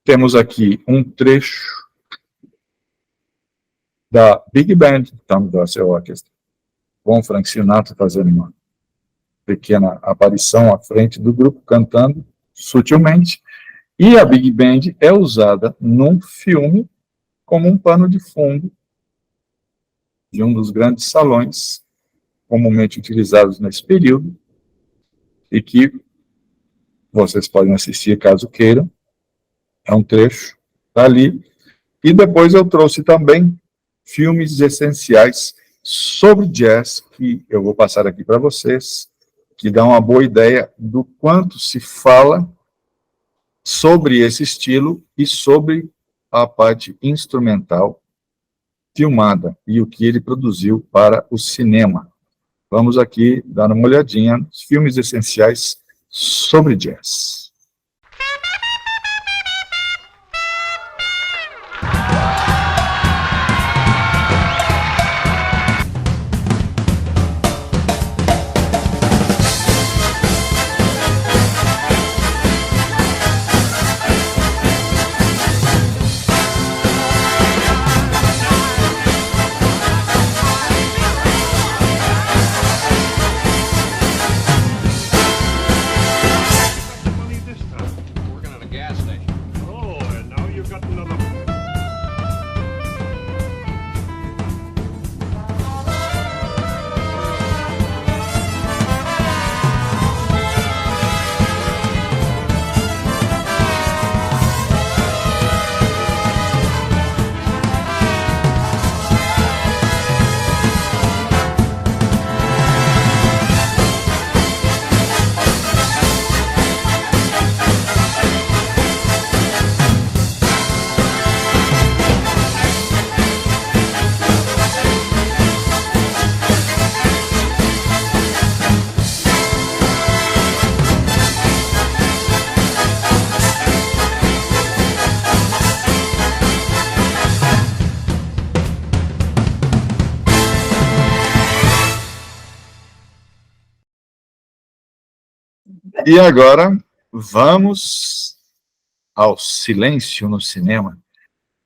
Speaker 2: Temos aqui um trecho da Big Band, Tommy Dorsey Orchestra, com Frank Sinatra fazendo uma pequena aparição à frente do grupo, cantando sutilmente, e a Big Band é usada num filme como um pano de fundo de um dos grandes salões comumente utilizados nesse período, e que vocês podem assistir caso queiram. É um trecho dali. E depois eu trouxe também filmes essenciais sobre jazz, que eu vou passar aqui para vocês, que dão uma boa ideia do quanto se fala sobre esse estilo e sobre a parte instrumental filmada e o que ele produziu para o cinema. Vamos aqui dar uma olhadinha nos filmes essenciais sobre jazz. E agora, vamos ao silêncio no cinema.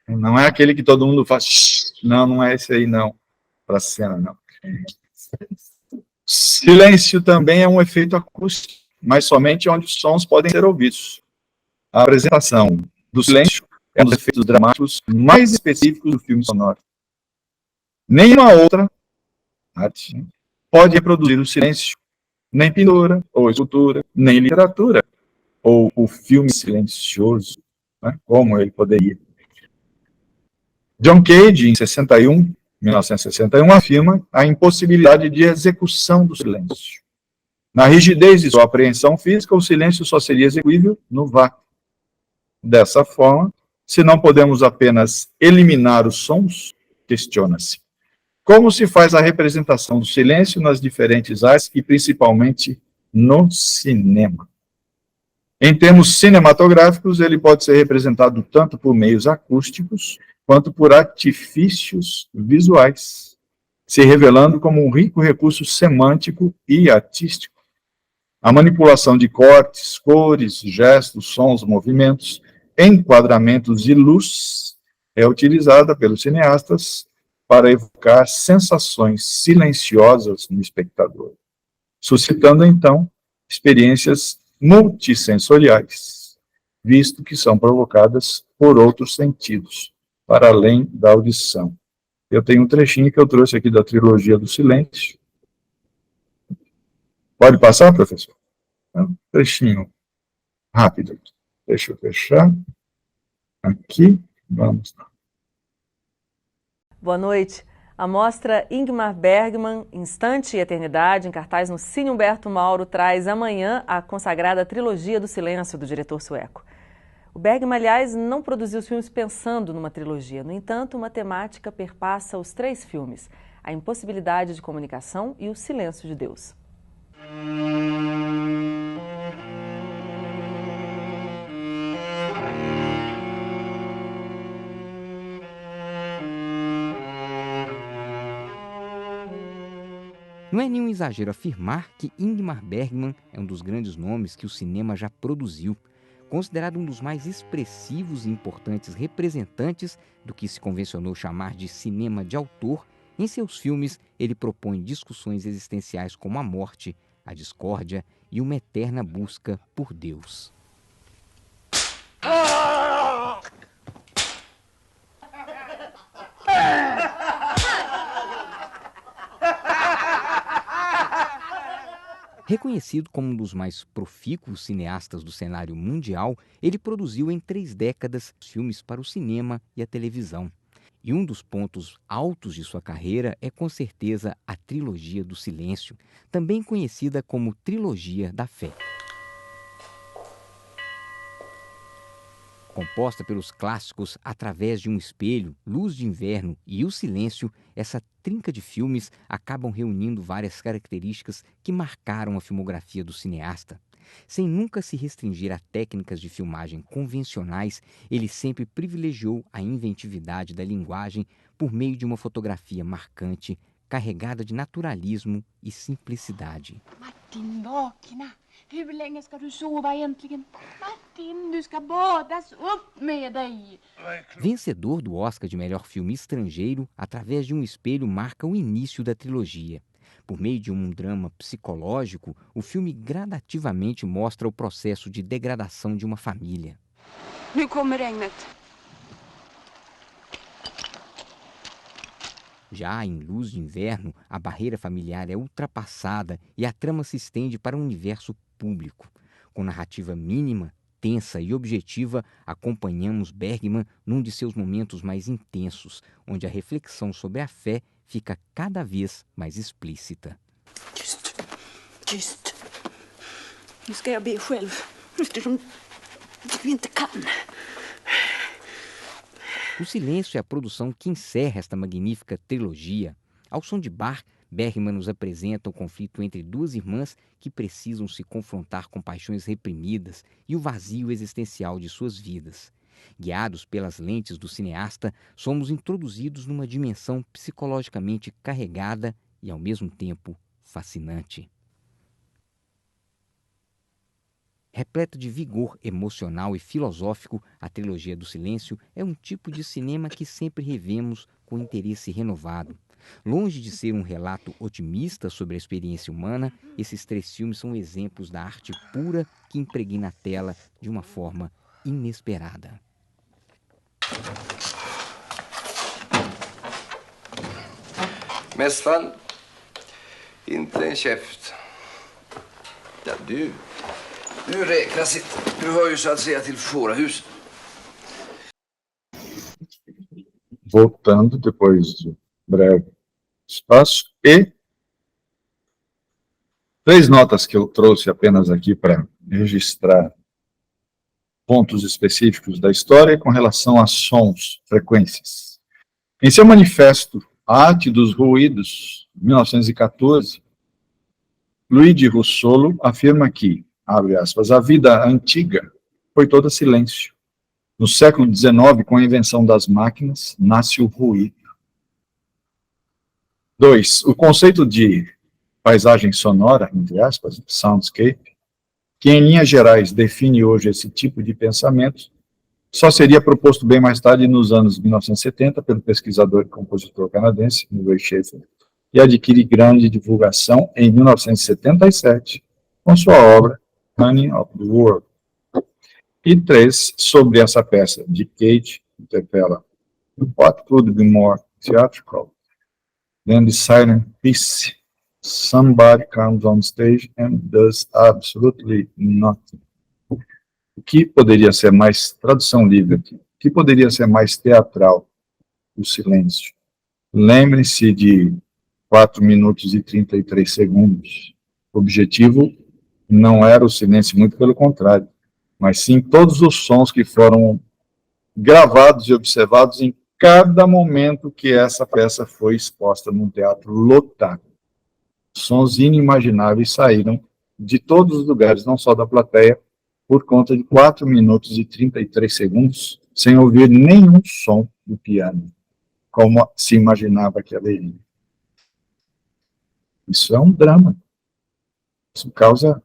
Speaker 2: Não é aquele que todo mundo faz, não, não é esse aí não, para a cena, não. Silêncio também é um efeito acústico, mas somente onde os sons podem ser ouvidos. A apresentação do silêncio é um dos efeitos dramáticos mais específicos do filme sonoro. Nenhuma outra arte pode reproduzir o silêncio, nem pintura, ou escultura, nem literatura, ou o filme silencioso, né, como ele poderia. John Cage, em 1961, afirma a impossibilidade de execução do silêncio. Na rigidez de sua apreensão física, o silêncio só seria execuível no vácuo. Dessa forma, se não podemos apenas eliminar os sons, questiona-se: como se faz a representação do silêncio nas diferentes artes e principalmente no cinema? Em termos cinematográficos, ele pode ser representado tanto por meios acústicos quanto por artifícios visuais, se revelando como um rico recurso semântico e artístico. A manipulação de cortes, cores, gestos, sons, movimentos, enquadramentos e luz é utilizada pelos cineastas para evocar sensações silenciosas no espectador, suscitando, então, experiências multissensoriais, visto que são provocadas por outros sentidos, para além da audição. Eu tenho um trechinho que eu trouxe aqui da trilogia do silêncio. Pode passar, professor? Um trechinho rápido. Deixa eu fechar. Aqui, vamos lá.
Speaker 11: Boa noite. A mostra Ingmar Bergman, Instante e Eternidade, em cartaz no Cine Humberto Mauro, traz amanhã a consagrada trilogia do silêncio do diretor sueco. O Bergman, aliás, não produziu os filmes pensando numa trilogia. No entanto, uma temática perpassa os 3 filmes: a impossibilidade de comunicação e o silêncio de Deus.
Speaker 12: Não é nenhum exagero afirmar que Ingmar Bergman é um dos grandes nomes que o cinema já produziu, considerado um dos mais expressivos e importantes representantes do que se convencionou chamar de cinema de autor. Em seus filmes, ele propõe discussões existenciais como a morte, a discórdia e uma eterna busca por Deus. Reconhecido como um dos mais profícuos cineastas do cenário mundial, ele produziu em 3 décadas filmes para o cinema e a televisão. E um dos pontos altos de sua carreira é com certeza a Trilogia do Silêncio, também conhecida como Trilogia da Fé. Composta pelos clássicos Através de um Espelho, Luz de Inverno e O Silêncio, essa trinca de filmes acabam reunindo várias características que marcaram a filmografia do cineasta. Sem nunca se restringir a técnicas de filmagem convencionais, ele sempre privilegiou a inventividade da linguagem por meio de uma fotografia marcante, carregada de naturalismo e simplicidade.
Speaker 13: Martin, vakna! Hur länge ska du sova egentligen? Martin, du ska badas upp med dig!
Speaker 12: Vencedor do Oscar de melhor filme estrangeiro, Através de um Espelho marca o início da trilogia. Por meio de um drama psicológico, o filme gradativamente mostra o processo de degradação de uma família.
Speaker 13: Nu kommer regnet.
Speaker 12: Já em Luz de Inverno, a barreira familiar é ultrapassada e a trama se estende para um universo público. Com narrativa mínima, tensa e objetiva, acompanhamos Bergman num de seus momentos mais intensos, onde a reflexão sobre a fé fica cada vez mais explícita.
Speaker 13: Tyst. Nu ska jag be själv, eftersom du inte kan.
Speaker 12: O Silêncio é a produção que encerra esta magnífica trilogia. Ao som de Bach, Bergman nos apresenta o conflito entre duas irmãs que precisam se confrontar com paixões reprimidas e o vazio existencial de suas vidas. Guiados pelas lentes do cineasta, somos introduzidos numa dimensão psicologicamente carregada e, ao mesmo tempo, fascinante. Repleta de vigor emocional e filosófico, a Trilogia do Silêncio é um tipo de cinema que sempre revemos com interesse renovado. Longe de ser um relato otimista sobre a experiência humana, esses 3 filmes são exemplos da arte pura que impregna a tela de uma forma inesperada.
Speaker 14: Mästaren, inte en käft. Ja, du räknas inte. Du hör ju så att säga till fårahus.
Speaker 2: Voltando depois de breve espaço, e 3 notas que eu trouxe apenas aqui para registrar pontos específicos da história com relação a sons, frequências. Em seu manifesto A Arte dos Ruídos, 1914, Luigi Russolo afirma que, abre aspas, a vida antiga foi toda silêncio. No século XIX, com a invenção das máquinas, nasce o ruído. 2. O conceito de paisagem sonora, entre aspas, soundscape, que em linhas gerais define hoje esse tipo de pensamento, só seria proposto bem mais tarde, nos anos 1970, pelo pesquisador e compositor canadense, Murray Schafer, e adquire grande divulgação em 1977, com sua obra Honey of the World. E 3, sobre essa peça de Cage, interpela, What could be more theatrical than the silent piece? Somebody comes on stage and does absolutely nothing. O que poderia ser mais, tradução livre aqui, o que poderia ser mais teatral? O silêncio. Lembre-se de 4 minutos e 33 segundos. O objetivo não era o silêncio, muito pelo contrário, mas sim todos os sons que foram gravados e observados em cada momento que essa peça foi exposta num teatro lotado. Sons inimagináveis saíram de todos os lugares, não só da plateia, por conta de 4 minutos e 33 segundos, sem ouvir nenhum som do piano, como se imaginava que haveria. Isso é um drama. Isso causa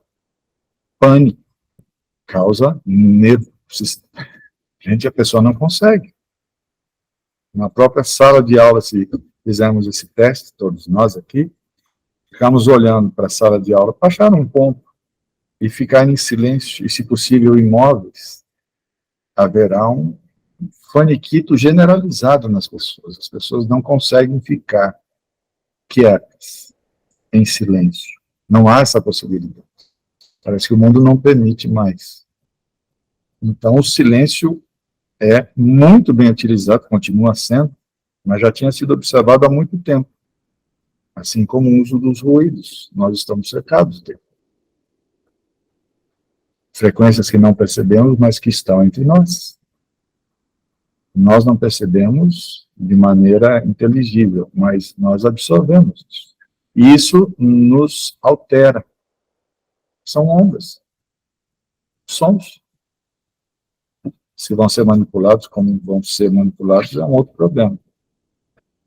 Speaker 2: pânico, causa medo. Gente, a pessoa não consegue. Na própria sala de aula, se fizermos esse teste, todos nós aqui, Ficamos olhando para a sala de aula, para achar um ponto e ficar em silêncio, e se possível imóveis, haverá um faniquito generalizado nas pessoas. As pessoas não conseguem ficar quietas, em silêncio. Não há essa possibilidade. Parece que o mundo não permite mais. Então, o silêncio é muito bem utilizado, continua sendo, mas já tinha sido observado há muito tempo. Assim como o uso dos ruídos. Nós estamos cercados dele. Frequências que não percebemos, mas que estão entre nós. Nós não percebemos de maneira inteligível, mas nós absorvemos isso. E isso nos altera. São ondas. Sons. Se vão ser manipulados, como vão ser manipulados, é um outro problema.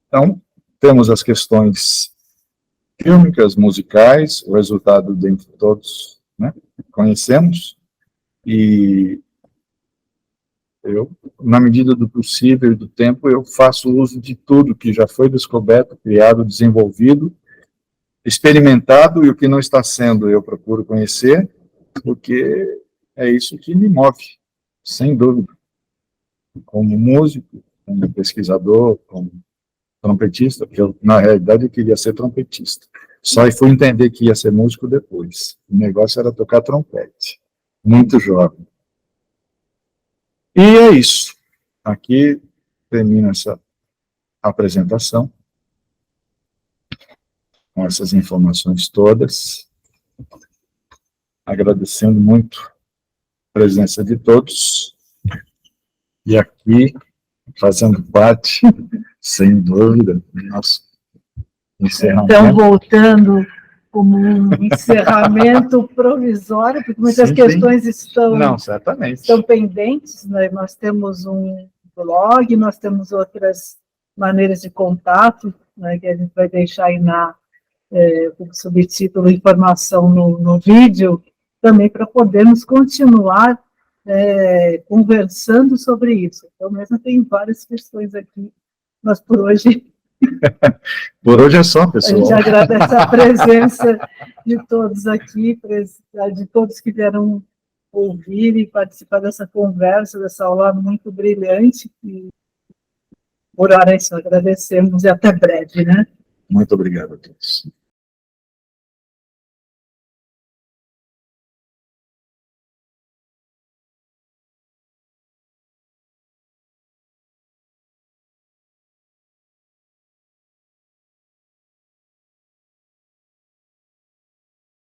Speaker 2: Então, temos as questões fílmicas, musicais, o resultado dentre todos, né, conhecemos, e eu, na medida do possível e do tempo, eu faço uso de tudo que já foi descoberto, criado, desenvolvido, experimentado, e o que não está sendo eu procuro conhecer, porque é isso que me move, sem dúvida. Como músico, como pesquisador, como trompetista, porque eu, na realidade, eu queria ser trompetista. Só fui entender que ia ser músico depois. O negócio era tocar trompete. Muito jovem. E é isso. Aqui termina essa apresentação, com essas informações todas. Agradecendo muito a presença de todos. E aqui, fazendo parte, sem dúvida, do nosso encerramento.
Speaker 1: Então, voltando como um encerramento provisório, porque muitas questões estão pendentes, né? Nós temos um blog, nós temos outras maneiras de contato, né, que a gente vai deixar aí como subtítulo informação no vídeo, também para podermos continuar conversando sobre isso. Então, mesmo tem várias questões aqui, mas por hoje...
Speaker 2: Por hoje é só, pessoal.
Speaker 1: A gente agradece a presença de todos aqui, de todos que vieram ouvir e participar dessa conversa, dessa aula muito brilhante. E, por hora é isso, agradecemos e até breve, né?
Speaker 2: Muito obrigado a todos.